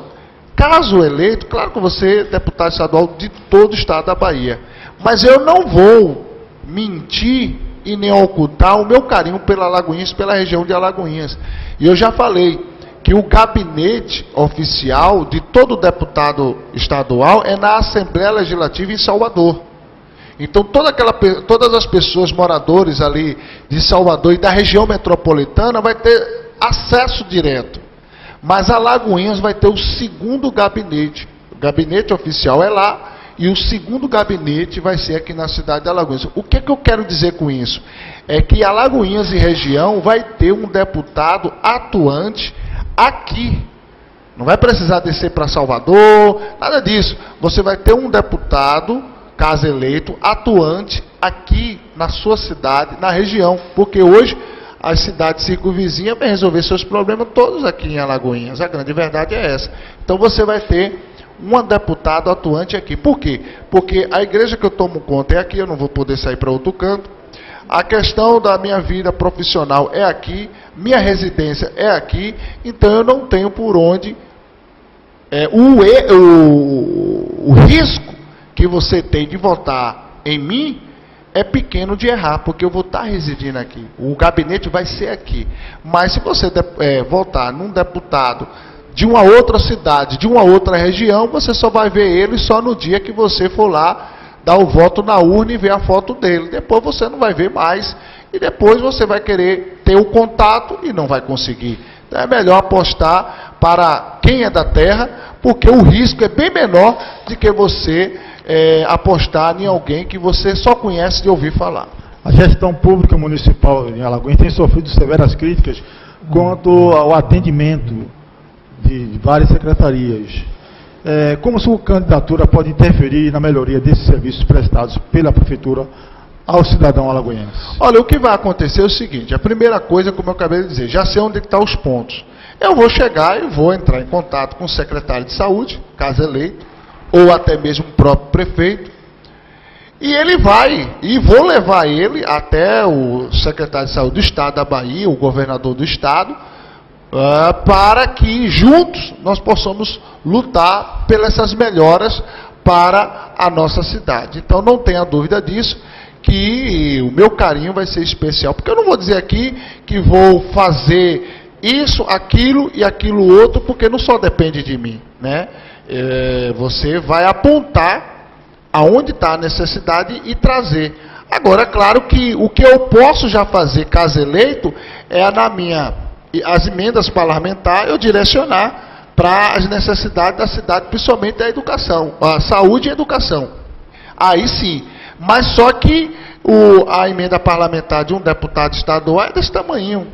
caso eleito, claro que você é deputado estadual de todo o estado da Bahia, mas eu não vou mentir e nem ocultar o meu carinho pela Alagoinhas, pela região de Alagoinhas. E eu já falei que o gabinete oficial de todo deputado estadual é na Assembleia Legislativa em Salvador. Então todas as pessoas moradores ali de Salvador e da região metropolitana vai ter acesso direto. Mas Alagoinhas vai ter o segundo gabinete. O gabinete oficial é lá, e o segundo gabinete vai ser aqui na cidade de Alagoinhas. O que eu quero dizer com isso? É que Alagoinhas e região vai ter um deputado atuante aqui. Não vai precisar descer para Salvador, nada disso. Você vai ter um deputado, caso eleito, atuante aqui na sua cidade, na região. Porque hoje as cidades circunvizinhas vão resolver seus problemas todos aqui em Alagoinhas. A grande verdade é essa. Então você vai ter um deputado atuante aqui. Por quê? Porque a igreja que eu tomo conta é aqui, eu não vou poder sair para outro canto. A questão da minha vida profissional é aqui, minha residência é aqui, então eu não tenho por onde. O risco que você tem de votar em mim é pequeno de errar, porque eu vou estar residindo aqui. O gabinete vai ser aqui. Mas se você votar num deputado de uma outra cidade, de uma outra região, você só vai ver ele só no dia que você for lá dar o voto na urna e ver a foto dele. Depois você não vai ver mais, e depois você vai querer ter o contato e não vai conseguir. Então é melhor apostar para quem é da terra, porque o risco é bem menor de que você apostar em alguém que você só conhece de ouvir falar. A gestão pública municipal em Alagoinhas tem sofrido severas críticas quanto ao atendimento de várias secretarias. Como sua candidatura pode interferir na melhoria desses serviços prestados pela Prefeitura ao cidadão alagoense? Olha, o que vai acontecer é o seguinte: a primeira coisa, como eu acabei de dizer, já sei onde estão os pontos. Eu vou chegar e vou entrar em contato com o secretário de saúde, caso eleito, ou até mesmo o próprio prefeito, e ele vai, e vou levar ele até o secretário de saúde do estado da Bahia, o governador do estado, para que juntos nós possamos lutar pelas essas melhoras para a nossa cidade. Então não tenha dúvida disso, que o meu carinho vai ser especial, porque eu não vou dizer aqui que vou fazer isso, aquilo e aquilo outro, porque não só depende de mim, né? Você vai apontar aonde está a necessidade e trazer. Agora, claro que o que eu posso já fazer, caso eleito, é as emendas parlamentares eu direcionar para as necessidades da cidade, principalmente da educação, a saúde e a educação. Aí sim, mas só que a emenda parlamentar de um deputado estadual é desse tamanho.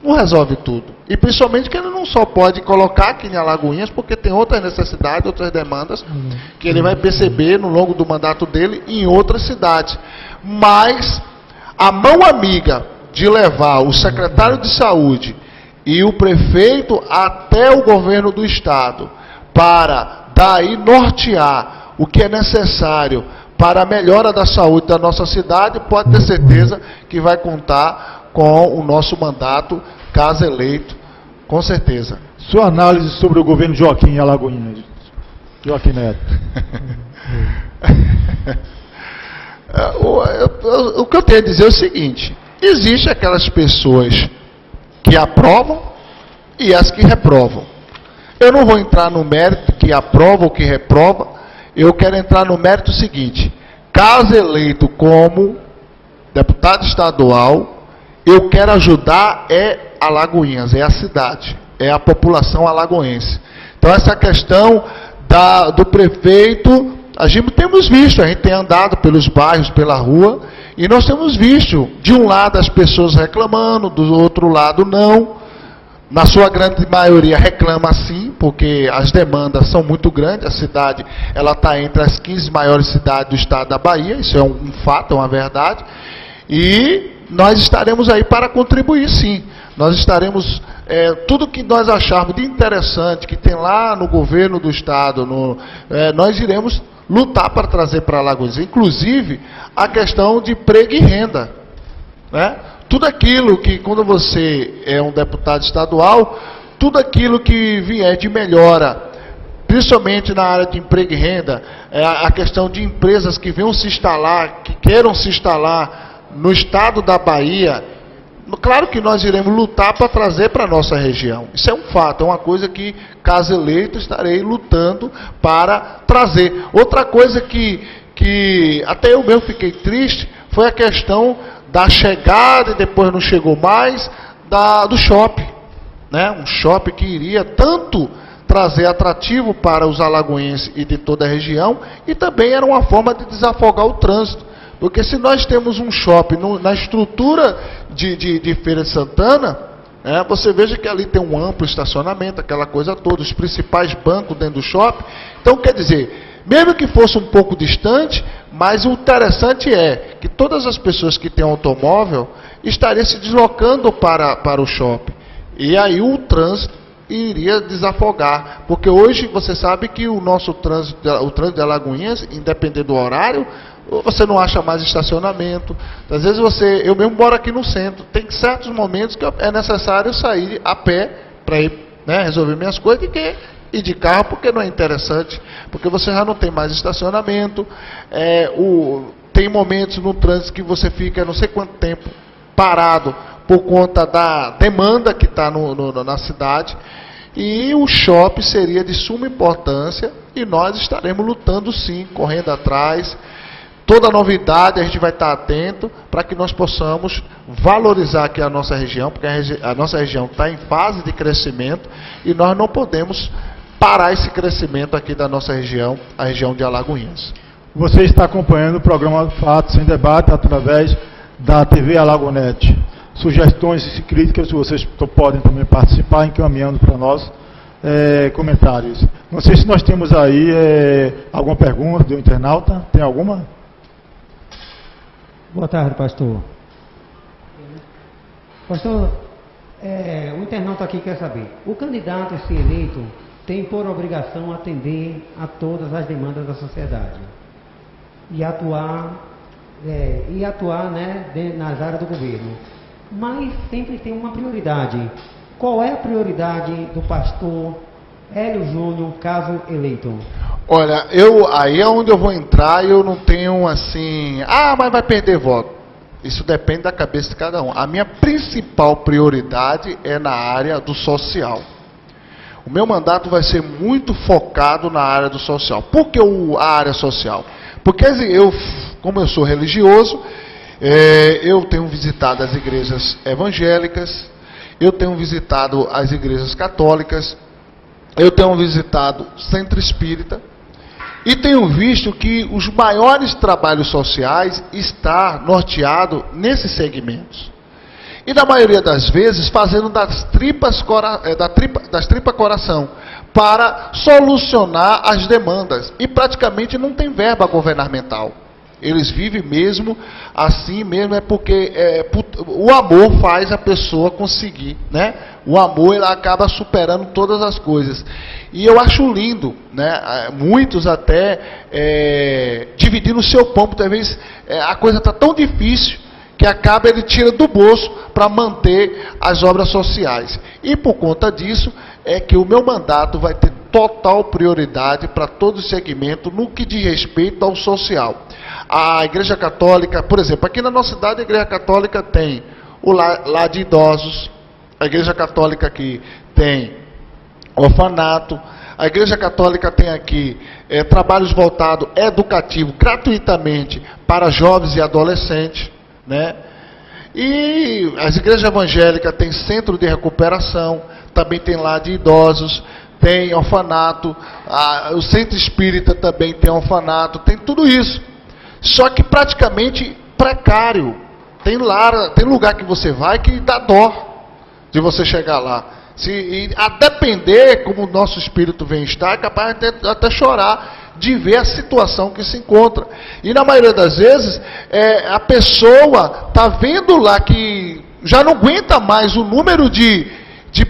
Não resolve tudo. E principalmente que ele não só pode colocar aqui em Alagoinhas, porque tem outras necessidades, outras demandas, que ele vai perceber no longo do mandato dele em outras cidades. Mas a mão amiga de levar o secretário de saúde e o prefeito até o governo do estado, para daí nortear o que é necessário para a melhora da saúde da nossa cidade, pode ter certeza que vai contar com o nosso mandato, caso eleito, com certeza. Sua análise sobre o governo Joaquim em Alagoinhas. Joaquim Neto. O que eu tenho a dizer é o seguinte: existem aquelas pessoas que aprovam e as que reprovam. Eu não vou entrar no mérito que aprova ou que reprova, eu quero entrar no mérito seguinte: caso eleito como deputado estadual, eu quero ajudar Alagoinhas, é a cidade, é a população alagoense. Então essa questão do prefeito, a gente tem andado pelos bairros, pela rua, e nós temos visto, de um lado as pessoas reclamando, do outro lado não. Na sua grande maioria reclama sim, porque as demandas são muito grandes. A cidade está entre as 15 maiores cidades do estado da Bahia, isso é um fato, é uma verdade. E nós estaremos aí para contribuir sim. Nós estaremos, tudo que nós acharmos de interessante, que tem lá no governo do estado, nós iremos lutar para trazer para Alagoas. Inclusive, a questão de emprego e renda, né? Tudo aquilo que, quando você é um deputado estadual, tudo aquilo que vier de melhora, principalmente na área de emprego e renda, a questão de empresas que venham se instalar, que queiram se instalar no estado da Bahia, claro que nós iremos lutar para trazer para a nossa região. Isso é um fato, é uma coisa que, caso eleito, estarei lutando para trazer. Outra coisa que até eu mesmo fiquei triste, foi a questão da chegada, e depois não chegou mais, do shopping, né? Um shopping que iria tanto trazer atrativo para os alagoenses e de toda a região, e também era uma forma de desafogar o trânsito. Porque se nós temos um shopping na estrutura de Feira de Santana, você veja que ali tem um amplo estacionamento, aquela coisa toda, os principais bancos dentro do shopping. Então, quer dizer, mesmo que fosse um pouco distante, mas o interessante é que todas as pessoas que têm automóvel estariam se deslocando para o shopping. E aí o trânsito iria desafogar. Porque hoje você sabe que o nosso trânsito, o trânsito de Alagoinhas, independente do horário, você não acha mais estacionamento. Às vezes eu mesmo moro aqui no centro, tem certos momentos que é necessário sair a pé para ir, resolver minhas coisas, e de carro, porque não é interessante, porque você já não tem mais estacionamento, tem momentos no trânsito que você fica não sei quanto tempo parado por conta da demanda que está na cidade, e o shopping seria de suma importância, e nós estaremos lutando sim, correndo atrás. Toda novidade a gente vai estar atento para que nós possamos valorizar aqui a nossa região, porque a nossa região está em fase de crescimento e nós não podemos parar esse crescimento aqui da nossa região, a região de Alagoinhas. Você está acompanhando o programa Fatos em Debate através da TV Alagonet. Sugestões e críticas, vocês podem também participar encaminhando para nós comentários. Não sei se nós temos aí alguma pergunta do internauta. Tem alguma? Boa tarde, pastor. Pastor, o internauta aqui quer saber, o candidato a ser eleito tem por obrigação atender a todas as demandas da sociedade e atuar né, nas áreas do governo, mas sempre tem uma prioridade. Qual é a prioridade do pastor Hélio Júnior, caso eleito? Olha, aí é onde eu vou entrar e eu não tenho assim, mas vai perder voto. Isso depende da cabeça de cada um. A minha principal prioridade é na área do social. O meu mandato vai ser muito focado na área do social. Por que a área social? Porque como eu sou religioso, eu tenho visitado as igrejas evangélicas, eu tenho visitado as igrejas católicas, eu tenho visitado centro espírita, e tenho visto que os maiores trabalhos sociais estão norteados nesses segmentos. E na maioria das vezes fazendo das tripas coração, para solucionar as demandas. E praticamente não tem verba governamental. Eles vivem mesmo assim mesmo, porque o amor faz a pessoa conseguir, né? O amor, ele acaba superando todas as coisas. E eu acho lindo, né? Muitos até dividindo o seu pão, muitas vezes a coisa está tão difícil que acaba ele tira do bolso para manter as obras sociais. E por conta disso é que o meu mandato vai ter total prioridade para todo o segmento no que diz respeito ao social. A Igreja Católica, por exemplo, aqui na nossa cidade a Igreja Católica tem o lar de idosos, a Igreja Católica aqui tem orfanato, a Igreja Católica tem aqui trabalhos voltados educativos gratuitamente para jovens e adolescentes, né? E as igrejas evangélicas têm centro de recuperação, também tem lar de idosos, tem orfanato, o centro espírita também tem orfanato, tem tudo isso. Só que praticamente precário. Tem lugar que você vai que dá dó de você chegar lá. A depender como o nosso espírito vem estar, é capaz de até chorar de ver a situação que se encontra. E na maioria das vezes, a pessoa está vendo lá que já não aguenta mais o número de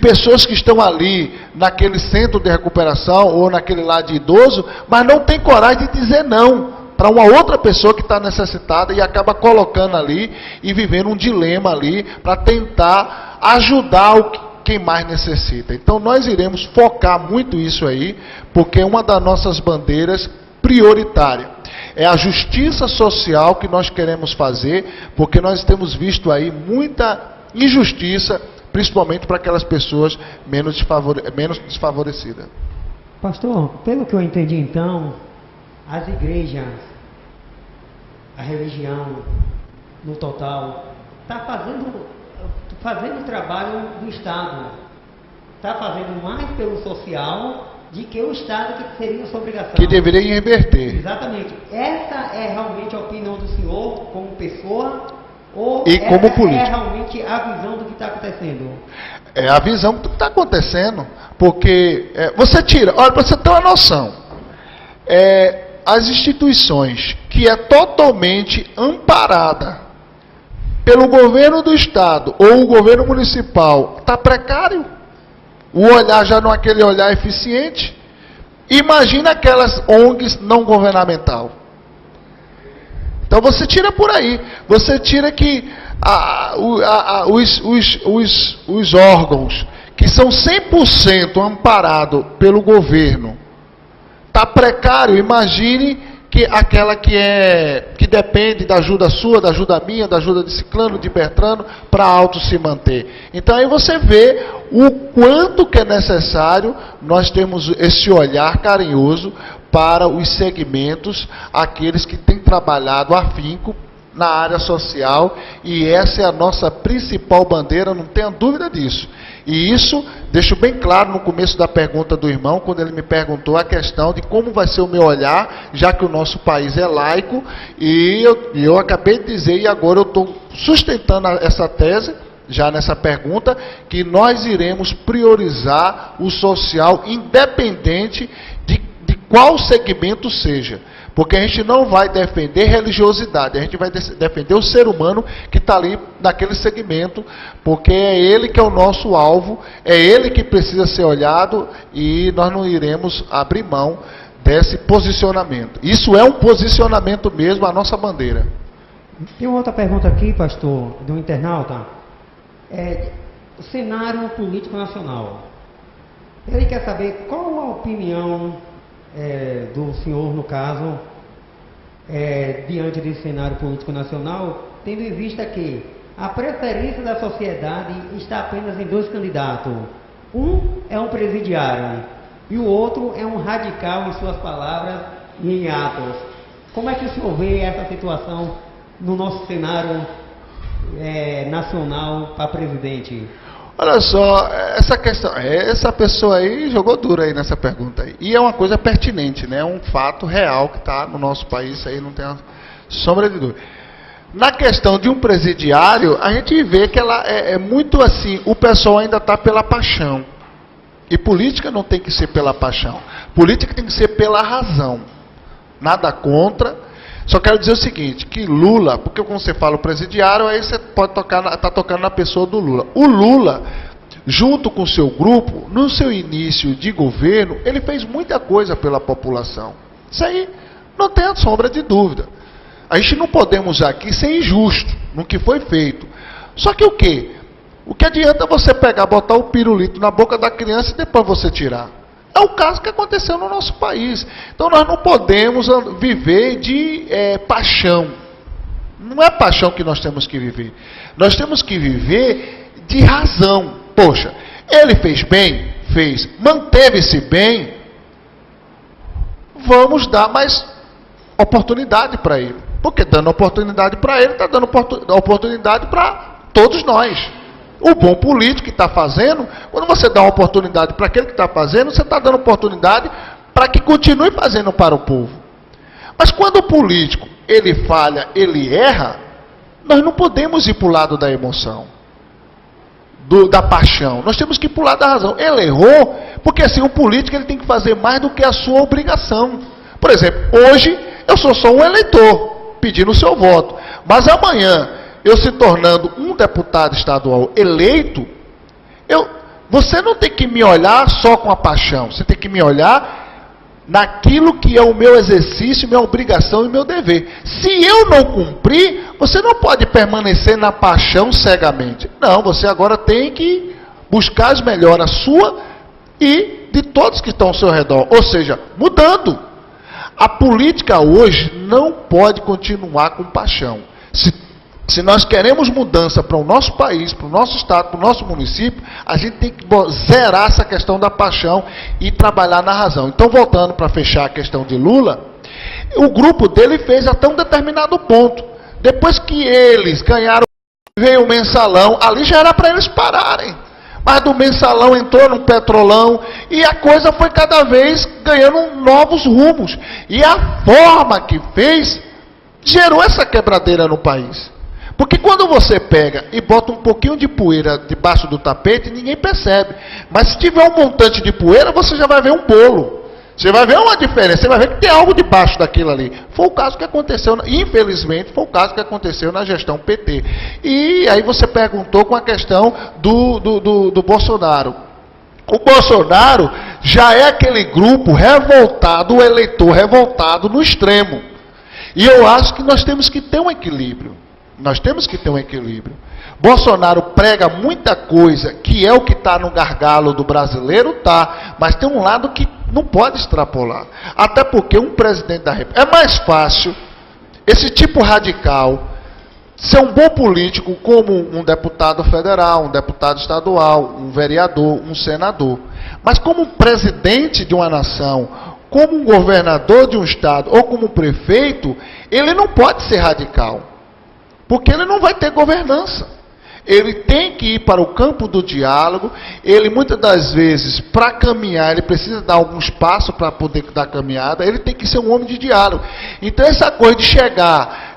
pessoas que estão ali naquele centro de recuperação ou naquele lar de idoso, mas não tem coragem de dizer não para uma outra pessoa que está necessitada e acaba colocando ali e vivendo um dilema ali para tentar ajudar quem mais necessita. Então nós iremos focar muito isso aí, porque é uma das nossas bandeiras prioritárias. É a justiça social que nós queremos fazer, porque nós temos visto aí muita injustiça, principalmente para aquelas pessoas menos desfavorecidas. Pastor, pelo que eu entendi então, as igrejas, a religião, no total, está fazendo o trabalho do Estado. Está fazendo mais pelo social do que o Estado, que seria sua obrigação. Que deveria inverter. Exatamente. Essa é realmente a opinião do senhor como pessoa? Ou e como político? É realmente a visão do que está acontecendo? É a visão do que está acontecendo. Porque você tira, olha, para você ter uma noção, as instituições que é totalmente amparada pelo governo do Estado ou o governo municipal, está precário. O olhar já não é aquele olhar eficiente. Imagina aquelas ONGs não governamental. Então você tira por aí. Você tira que os órgãos que são 100% amparados pelo governo, está precário. Imagine que aquela que depende da ajuda sua, da ajuda minha, da ajuda de Ciclano, de Bertrano, para auto se manter. Então aí você vê o quanto que é necessário nós termos esse olhar carinhoso para os segmentos, aqueles que têm trabalhado afinco na área social, e essa é a nossa principal bandeira, não tenha dúvida disso. E isso deixo bem claro no começo da pergunta do irmão, quando ele me perguntou a questão de como vai ser o meu olhar, já que o nosso país é laico, e eu acabei de dizer, e agora eu estou sustentando essa tese, já nessa pergunta, que nós iremos priorizar o social, independente de qual segmento seja. Porque a gente não vai defender religiosidade, a gente vai defender o ser humano que está ali naquele segmento, porque é ele que é o nosso alvo, é ele que precisa ser olhado e nós não iremos abrir mão desse posicionamento. Isso é um posicionamento mesmo, a nossa bandeira. Tem uma outra pergunta aqui, pastor, do internauta. O cenário político nacional. Ele quer saber qual a opinião do senhor, no caso, diante desse cenário político nacional, tendo em vista que a preferência da sociedade está apenas em 2 candidatos. Um é um presidiário e o outro é um radical em suas palavras e em atos. Como é que o senhor vê essa situação no nosso cenário nacional para presidente? Olha só, essa questão, essa pessoa aí jogou duro aí nessa pergunta aí. E é uma coisa pertinente, né? É um fato real que está no nosso país, isso aí não tem sombra de dúvida. Na questão de um presidiário, a gente vê que ela é muito assim, o pessoal ainda está pela paixão. E política não tem que ser pela paixão. Política tem que ser pela razão. Nada contra. Só quero dizer o seguinte, que Lula, porque quando você fala o presidiário, aí você pode tá tocando na pessoa do Lula. O Lula, junto com o seu grupo, no seu início de governo, ele fez muita coisa pela população. Isso aí não tem a sombra de dúvida. A gente não podemos aqui ser injusto no que foi feito. Só que o quê? O que adianta você pegar, botar o pirulito na boca da criança e depois você tirar? É o caso que aconteceu no nosso país. Então nós não podemos viver de paixão. Não é paixão que nós temos que viver. Nós temos que viver de razão. Poxa, ele fez bem? Fez. Manteve-se bem? Vamos dar mais oportunidade para ele. Porque dando oportunidade para ele, está dando oportunidade para todos nós. O bom político que está fazendo, quando você dá uma oportunidade para aquele que está fazendo, você está dando oportunidade para que continue fazendo para o povo. Mas quando o político, ele falha, ele erra, nós não podemos ir para o lado da emoção, da paixão. Nós temos que ir para o lado da razão. Ele errou, porque assim, o político ele tem que fazer mais do que a sua obrigação. Por exemplo, hoje eu sou só um eleitor, pedindo o seu voto. Mas amanhã, eu se tornando um deputado estadual eleito, você não tem que me olhar só com a paixão, você tem que me olhar naquilo que é o meu exercício, minha obrigação e meu dever. Se eu não cumprir, você não pode permanecer na paixão cegamente. Não, você agora tem que buscar as melhoras sua e de todos que estão ao seu redor. Ou seja, mudando. A política hoje não pode continuar com paixão. Se nós queremos mudança para o nosso país, para o nosso estado, para o nosso município, a gente tem que zerar essa questão da paixão e trabalhar na razão. Então, voltando para fechar a questão de Lula, o grupo dele fez até um determinado ponto. Depois que eles ganharam, veio o mensalão, ali já era para eles pararem. Mas do mensalão entrou no petrolão e a coisa foi cada vez ganhando novos rumos. E a forma que fez gerou essa quebradeira no país. Porque quando você pega e bota um pouquinho de poeira debaixo do tapete, ninguém percebe. Mas se tiver um montante de poeira, você já vai ver um bolo. Você vai ver uma diferença, você vai ver que tem algo debaixo daquilo ali. Foi o caso que aconteceu, infelizmente, foi o caso que aconteceu na gestão PT. E aí você perguntou com a questão do Bolsonaro. O Bolsonaro já é aquele grupo revoltado, o eleitor revoltado no extremo. E eu acho que nós temos que ter um equilíbrio. Nós temos que ter um equilíbrio. Bolsonaro prega muita coisa que é o que está no gargalo do brasileiro, tá. Mas tem um lado que não pode extrapolar. Até porque um presidente da República... É mais fácil esse tipo radical ser um bom político como um deputado federal, um deputado estadual, um vereador, um senador. Mas como um presidente de uma nação, como um governador de um estado ou como um prefeito, ele não pode ser radical. Porque ele não vai ter governança. Ele tem que ir para o campo do diálogo. Ele, muitas das vezes, para caminhar, ele precisa dar alguns passos para poder dar caminhada. Ele tem que ser um homem de diálogo. Então, essa coisa de chegar,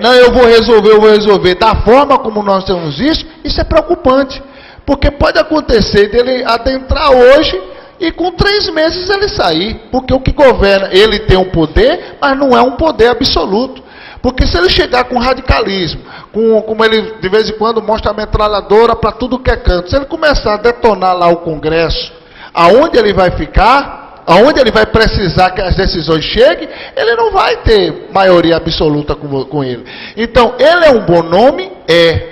não, eu vou resolver, da forma como nós temos visto, isso é preocupante. Porque pode acontecer dele adentrar hoje e com 3 meses ele sair. Porque o que governa, ele tem um poder, mas não é um poder absoluto. Porque se ele chegar com radicalismo, como ele de vez em quando mostra a metralhadora para tudo que é canto, se ele começar a detonar lá o Congresso, aonde ele vai ficar, aonde ele vai precisar que as decisões cheguem, ele não vai ter maioria absoluta com ele. Então, ele é um bom nome?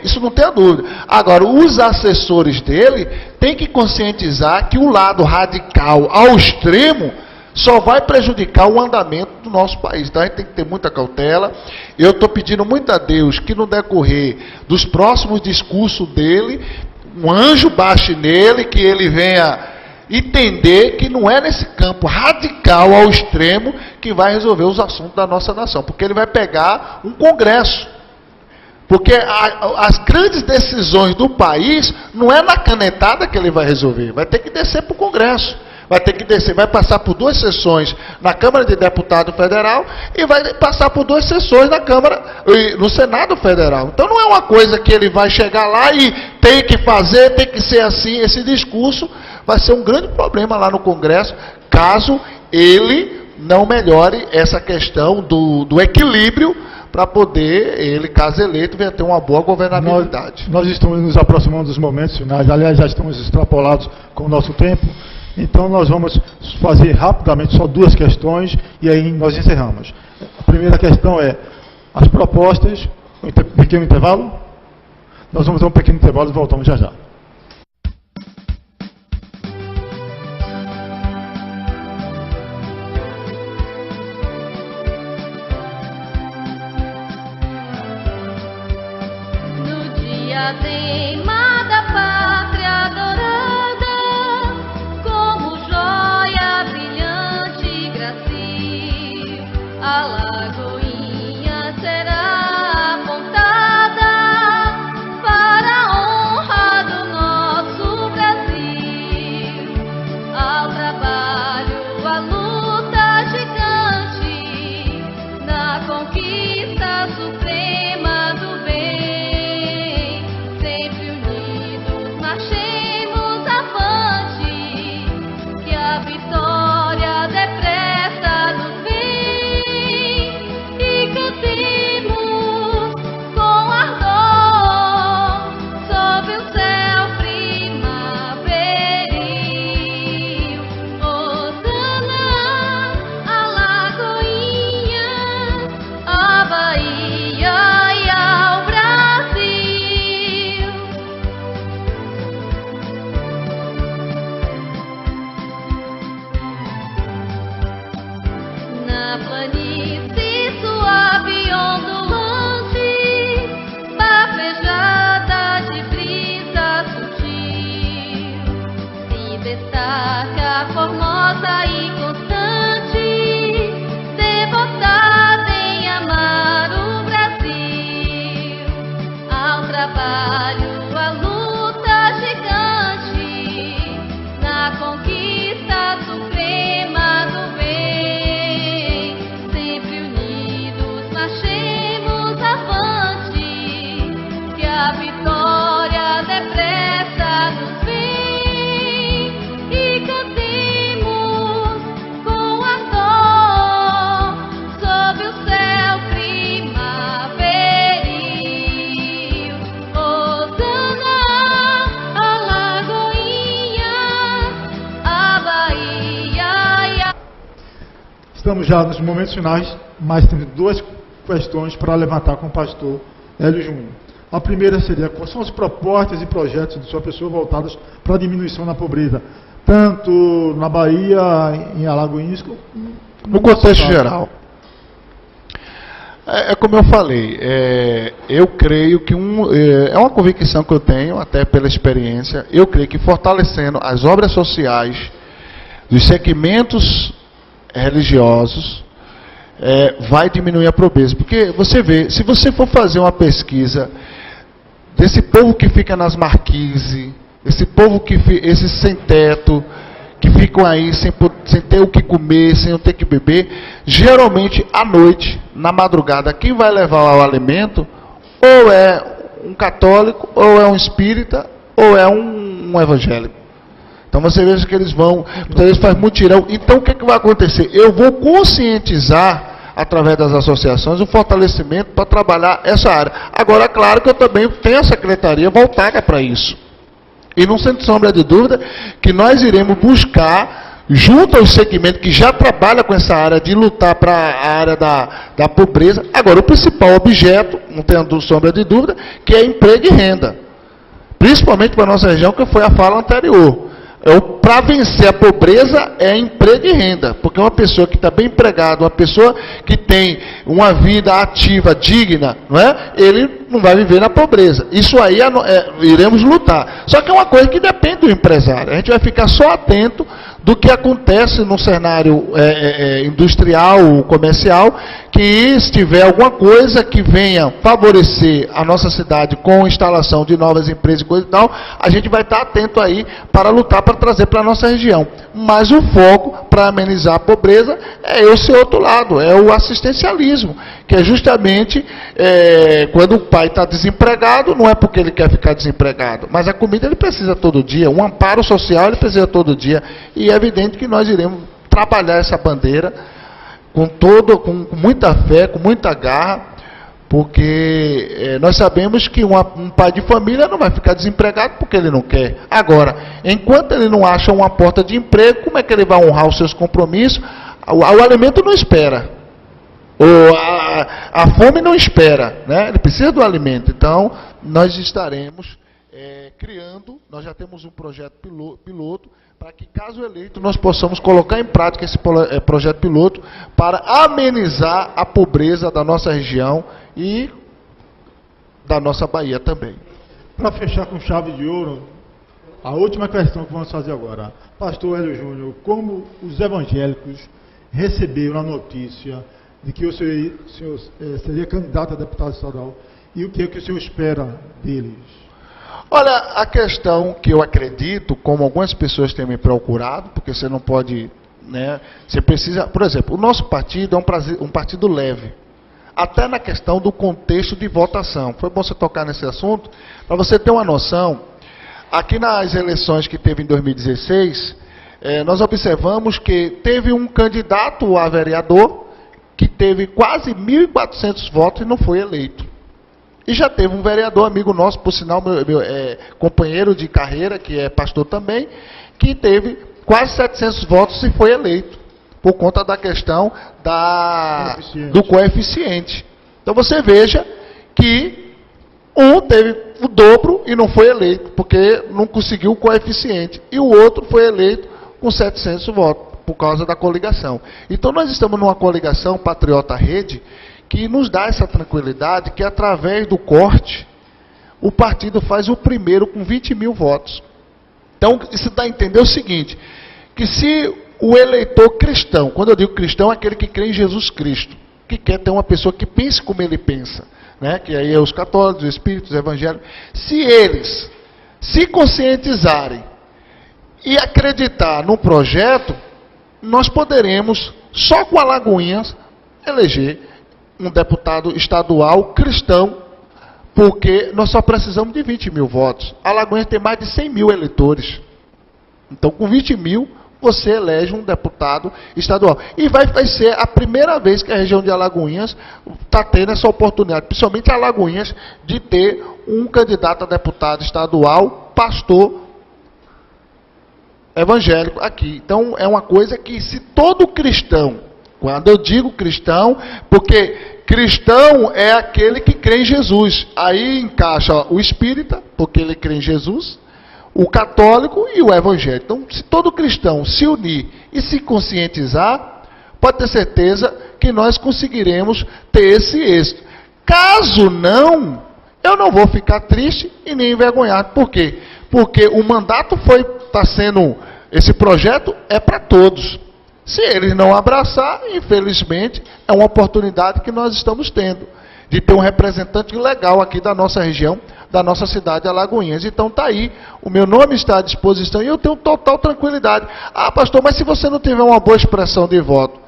Isso não tem dúvida. Agora, os assessores dele têm que conscientizar que o lado radical ao extremo só vai prejudicar o andamento do nosso país. Então a gente tem que ter muita cautela. Eu estou pedindo muito a Deus que no decorrer dos próximos discursos dele, um anjo baixe nele, que ele venha entender que não é nesse campo radical ao extremo que vai resolver os assuntos da nossa nação. Porque ele vai pegar um Congresso. Porque as grandes decisões do país não é na canetada que ele vai resolver. Vai ter que descer para o Congresso. Vai ter que descer, vai passar por 2 sessões na Câmara de Deputados Federal e vai passar por 2 sessões na Câmara, no Senado Federal. Então não é uma coisa que ele vai chegar lá e tem que fazer, tem que ser assim. Esse discurso vai ser um grande problema lá no Congresso, caso ele não melhore essa questão do equilíbrio para poder, ele, caso eleito, venha ter uma boa governabilidade. Nós estamos nos aproximando dos momentos finais, aliás, já estamos extrapolados com o nosso tempo. Então, nós vamos fazer rapidamente só 2 questões e aí nós encerramos. A primeira questão é as propostas. Pequeno intervalo? Nós vamos dar um pequeno intervalo e voltamos já já. No dia teimada pátria adorada, a Lagoinha será apontada para a honra do nosso Brasil. Ao trabalho, a luta gigante, na conquista suprema do bem. Sempre unidos marchemos avante, que a vitória depressa nos vem. Na planície suave, ondulante, bafejada de brisa sutil, se destaca formosa e constante, devotada em amar o Brasil. Ao trabalho, a luta gigante, na conquista suprema do bem. A vitória depressa nos vem e cantemos com ardor sob o céu primaveril. Hosana, a Lagoinha, a Bahia. Estamos já nos momentos finais, mas temos 2 questões para levantar com o pastor Hélio Júnior. A primeira seria, quais são as propostas e projetos de sua pessoa voltadas para a diminuição da pobreza, tanto na Bahia, em Alagoinhas, como no contexto geral. É como eu falei, eu creio que é uma convicção que eu tenho, até pela experiência, eu creio que fortalecendo as obras sociais dos segmentos religiosos, vai diminuir a pobreza. Porque você vê, se você for fazer uma pesquisa desse povo que fica nas marquises, esse povo esses sem teto, que ficam aí sem ter o que comer, sem ter o que beber, geralmente à noite, na madrugada, quem vai levar o alimento ou é um católico, ou é um espírita, ou é um evangélico. Então você veja que eles vão, muitas vezes faz mutirão. Então o que vai acontecer? Eu vou conscientizar, através das associações, o fortalecimento para trabalhar essa área. Agora, claro que eu também tenho a secretaria voltada para isso. E não sem sombra de dúvida que nós iremos buscar, junto aos segmentos que já trabalham com essa área, de lutar para a área da pobreza. Agora, o principal objeto, não tenho sombra de dúvida, que é emprego e renda. Principalmente para a nossa região, que foi a fala anterior. Para vencer a pobreza é emprego e renda, porque uma pessoa que está bem empregada, uma pessoa que tem uma vida ativa, digna, não é? Ele não vai viver na pobreza. Isso aí iremos lutar. Só que é uma coisa que depende do empresário. A gente vai ficar só atento do que acontece no cenário industrial, comercial, que se tiver alguma coisa que venha favorecer a nossa cidade com instalação de novas empresas e coisa e tal, a gente vai estar atento aí para lutar, para trazer para a nossa região. Mas o foco para amenizar a pobreza é esse outro lado, é o assistencialismo, que é justamente quando o pai está desempregado, não é porque ele quer ficar desempregado, mas a comida ele precisa todo dia, um amparo social ele precisa todo dia, e é evidente que nós iremos trabalhar essa bandeira com muita fé, com muita garra, porque nós sabemos que um pai de família não vai ficar desempregado porque ele não quer. Agora, enquanto ele não acha uma porta de emprego, como é que ele vai honrar os seus compromissos? O alimento não espera. A fome não espera, né? Ele precisa do alimento. Então, nós estaremos criando, nós já temos um projeto piloto, para que, caso eleito, nós possamos colocar em prática esse projeto piloto para amenizar a pobreza da nossa região e da nossa Bahia também. Para fechar com chave de ouro, a última questão que vamos fazer agora. Pastor Hélio Júnior, como os evangélicos receberam a notícia de que o senhor seria candidato a deputado estadual e o que é que o senhor espera deles? Olha, a questão que eu acredito, como algumas pessoas têm me procurado, porque você não pode, né, você precisa, por exemplo, o nosso partido é um partido leve, até na questão do contexto de votação. Foi bom você tocar nesse assunto, para você ter uma noção. Aqui nas eleições que teve em 2016, nós observamos que teve um candidato a vereador que teve quase 1.400 votos e não foi eleito. E já teve um vereador, amigo nosso, por sinal, meu companheiro de carreira, que é pastor também, que teve quase 700 votos e foi eleito, por conta da questão do coeficiente. Então você veja que um teve o dobro e não foi eleito, porque não conseguiu o coeficiente. E o outro foi eleito com 700 votos, por causa da coligação. Então nós estamos numa coligação Patriota Rede, que nos dá essa tranquilidade que, através do corte, o partido faz o primeiro com 20 mil votos. Então, isso dá a entender o seguinte, que se o eleitor cristão, quando eu digo cristão, é aquele que crê em Jesus Cristo, que quer ter uma pessoa que pense como ele pensa, né? Que aí é os católicos, os espíritos, os evangélicos, se eles se conscientizarem e acreditar no projeto, nós poderemos, só com Alagoinhas, eleger um deputado estadual cristão, porque nós só precisamos de 20 mil votos. Alagoinhas tem mais de 100 mil eleitores. Então, com 20 mil, você elege um deputado estadual. E vai ser a primeira vez que a região de Alagoinhas está tendo essa oportunidade, principalmente Alagoinhas, de ter um candidato a deputado estadual, pastor evangélico aqui. Então, é uma coisa que, se todo cristão, quando eu digo cristão, porque cristão é aquele que crê em Jesus. Aí encaixa o espírita, porque ele crê em Jesus, o católico e o evangélico. Então, se todo cristão se unir e se conscientizar, pode ter certeza que nós conseguiremos ter esse êxito. Caso não, eu não vou ficar triste e nem envergonhado. Por quê? Porque o mandato está sendo, esse projeto é para todos. Se eles não abraçar, infelizmente, é uma oportunidade que nós estamos tendo, de ter um representante legal aqui da nossa região, da nossa cidade de Alagoinhas. Então está aí, o meu nome está à disposição e eu tenho total tranquilidade. Ah, pastor, mas se você não tiver uma boa expressão de voto,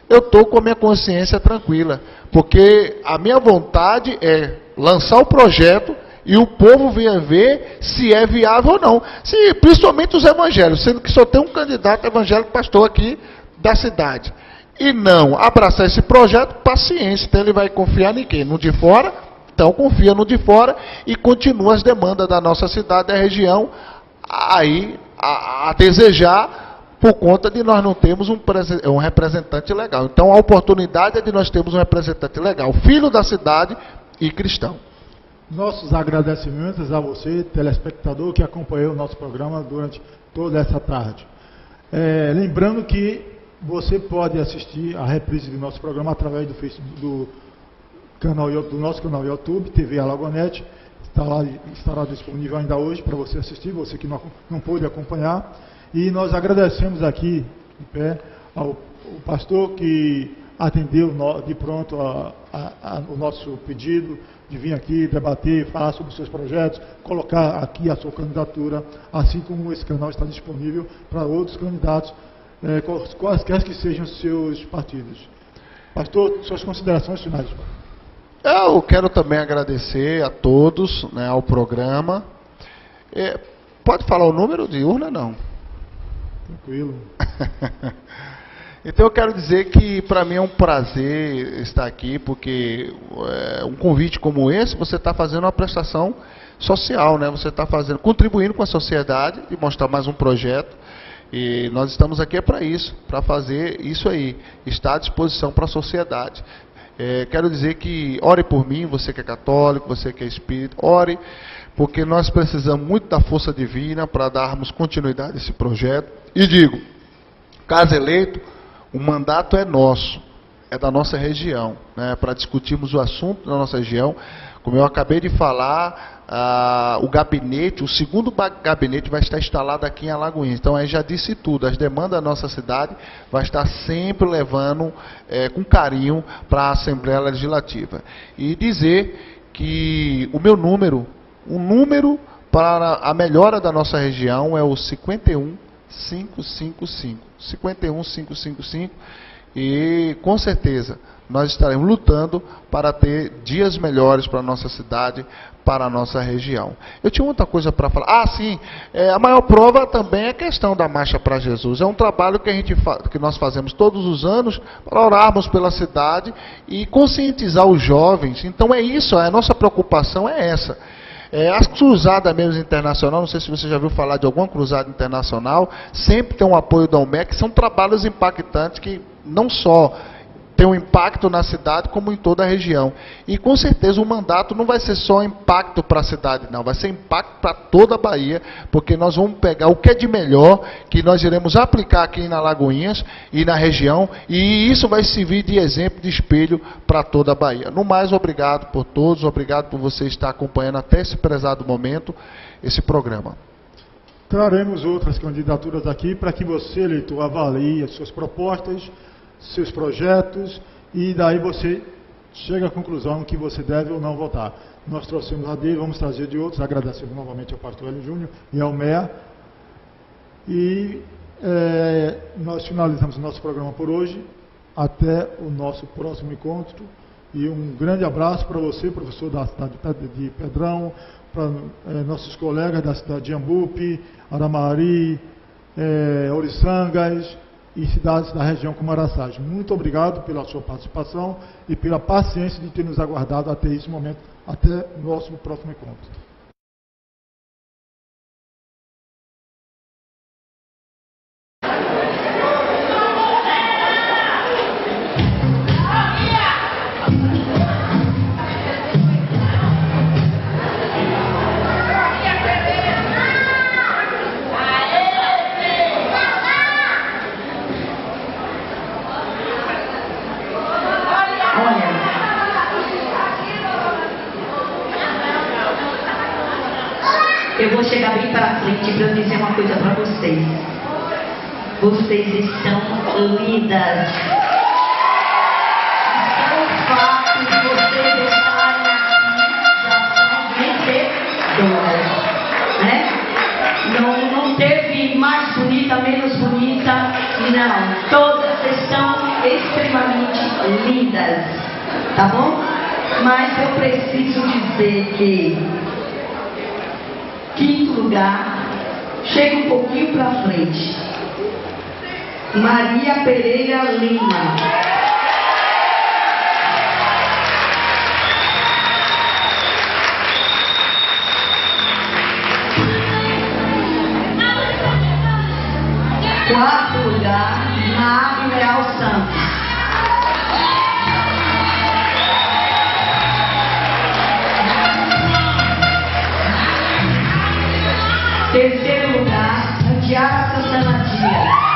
eu estou com a minha consciência tranquila, porque a minha vontade é lançar o projeto e o povo venha ver se é viável ou não. Se, principalmente os evangélicos, sendo que só tem um candidato evangélico pastor aqui da cidade. E não abraçar esse projeto, paciência. Então ele vai confiar em quem? No de fora? Então confia no de fora e continua as demandas da nossa cidade, da região, aí a desejar, por conta de nós não termos um representante legal. Então a oportunidade é de nós termos um representante legal, filho da cidade e cristão. Nossos agradecimentos a você, telespectador, que acompanhou o nosso programa durante toda essa tarde. Lembrando que você pode assistir a reprise do nosso programa através do Facebook, do nosso canal YouTube, TV Alagoanete. Estará disponível ainda hoje para você assistir, você que não pôde acompanhar. E nós agradecemos aqui, de pé, ao pastor que atendeu de pronto o nosso pedido de vir aqui debater, falar sobre os seus projetos, colocar aqui a sua candidatura, assim como esse canal está disponível para outros candidatos, quaisquer que sejam os seus partidos. Pastor, suas considerações finais. Eu quero também agradecer a todos, né, ao programa. Pode falar o número de urna, não? Tranquilo. Então eu quero dizer que para mim é um prazer estar aqui, porque um convite como esse, você está fazendo uma prestação social, né? Você está contribuindo com a sociedade e mostrar mais um projeto. E nós estamos aqui para isso, para fazer isso aí, estar à disposição para a sociedade. Quero dizer que ore por mim, você que é católico, você que é espírita, ore, porque nós precisamos muito da força divina para darmos continuidade a esse projeto. E digo, caso eleito, o mandato é nosso, é da nossa região, né, para discutirmos o assunto da nossa região. Como eu acabei de falar, o gabinete, o segundo gabinete vai estar instalado aqui em Alagoinhas. Então aí já disse tudo, as demandas da nossa cidade vai estar sempre levando com carinho para a Assembleia Legislativa. E dizer que o meu número, o número para a melhora da nossa região é o 51555. 51555, e com certeza nós estaremos lutando para ter dias melhores para a nossa cidade, para a nossa região. Eu tinha outra coisa para falar. Sim, a maior prova também é a questão da Marcha para Jesus. É um trabalho que nós fazemos todos os anos para orarmos pela cidade e conscientizar os jovens. Então é isso, a nossa preocupação é essa. As cruzadas mesmo internacional, não sei se você já ouviu falar de alguma cruzada internacional, sempre tem um apoio da UMEC, são trabalhos impactantes que não só tem um impacto na cidade, como em toda a região. E com certeza o mandato não vai ser só impacto para a cidade, não, vai ser impacto para toda a Bahia, porque nós vamos pegar o que é de melhor, que nós iremos aplicar aqui na Alagoinhas e na região, e isso vai servir de exemplo, de espelho para toda a Bahia. No mais, obrigado por todos, obrigado por você estar acompanhando até esse prezado momento, esse programa. Traremos outras candidaturas aqui para que você, eleitor, avalie as suas propostas, seus projetos, e daí você chega à conclusão que você deve ou não votar. Nós trouxemos a dele, vamos trazer de outros, agradecemos novamente ao pastor Hélio Júnior e ao MEA. E nós finalizamos o nosso programa por hoje. Até o nosso próximo encontro. E um grande abraço para você, professor da cidade de Pedrão, para nossos colegas da cidade de Iambupe, Aramari, Oriçangas e cidades da região como Araçás. Muito obrigado pela sua participação e pela paciência de ter nos aguardado até esse momento, até o nosso próximo encontro. Eu vou chegar bem para frente para eu dizer uma coisa para vocês. Vocês estão lindas. Isso é um fato de vocês estarem aqui, já são menos bonita, não. Todas estão extremamente lindas, tá bom? Mas eu preciso dizer que quinto lugar, chega um pouquinho pra frente, Maria Pereira Lima. Quarto lugar, Mavi Leal Santos. Terceiro lugar, Andiara Santana Dias.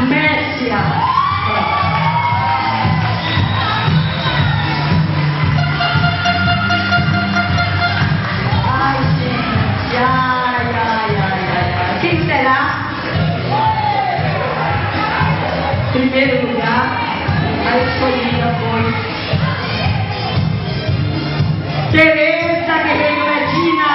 Mércia. Ai, gente, ai. Quem será? Primeiro lugar, a escolhida foi Tereza Guerreiro Medina.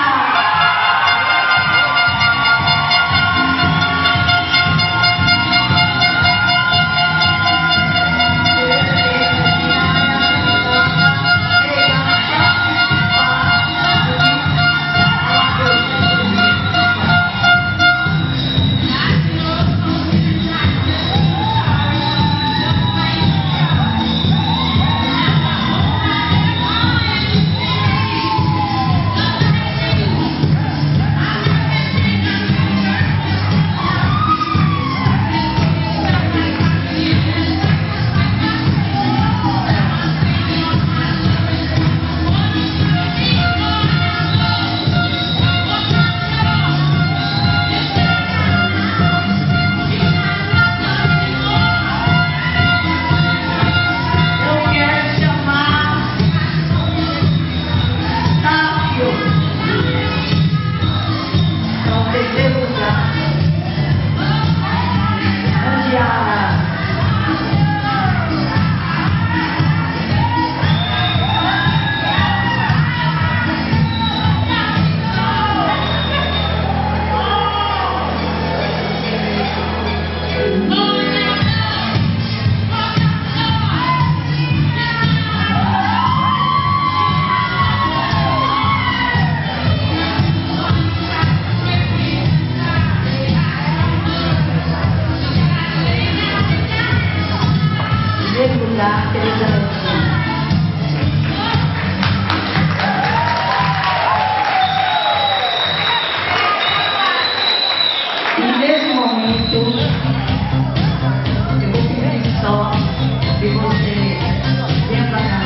E nesse momento, eu vou pedir só que você venha pra cá.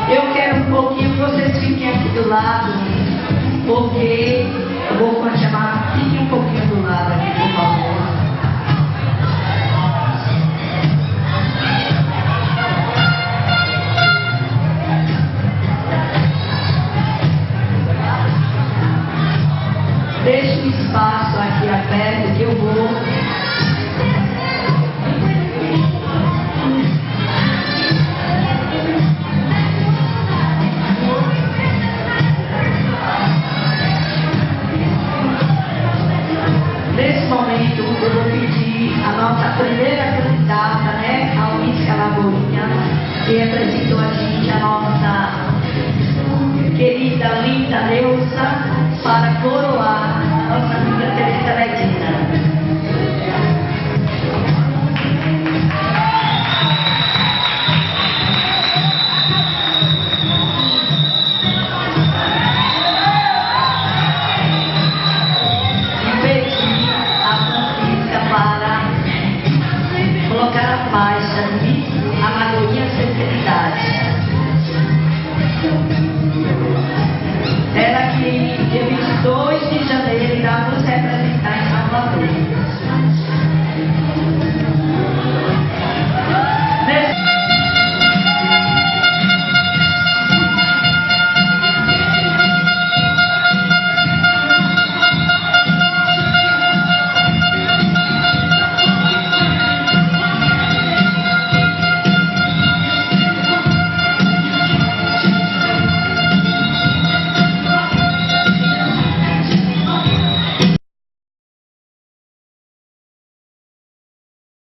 Eu quero um pouquinho que vocês fiquem aqui do lado, porque eu vou chamar, fiquem um pouquinho do lado aqui, por favor. Deixe um espaço aqui aberto que eu vou. Nesse momento eu vou pedir a nossa primeira candidata, né, a Miss Alagoinha, que representou a gente, a nossa querida, linda Neuza, para coroar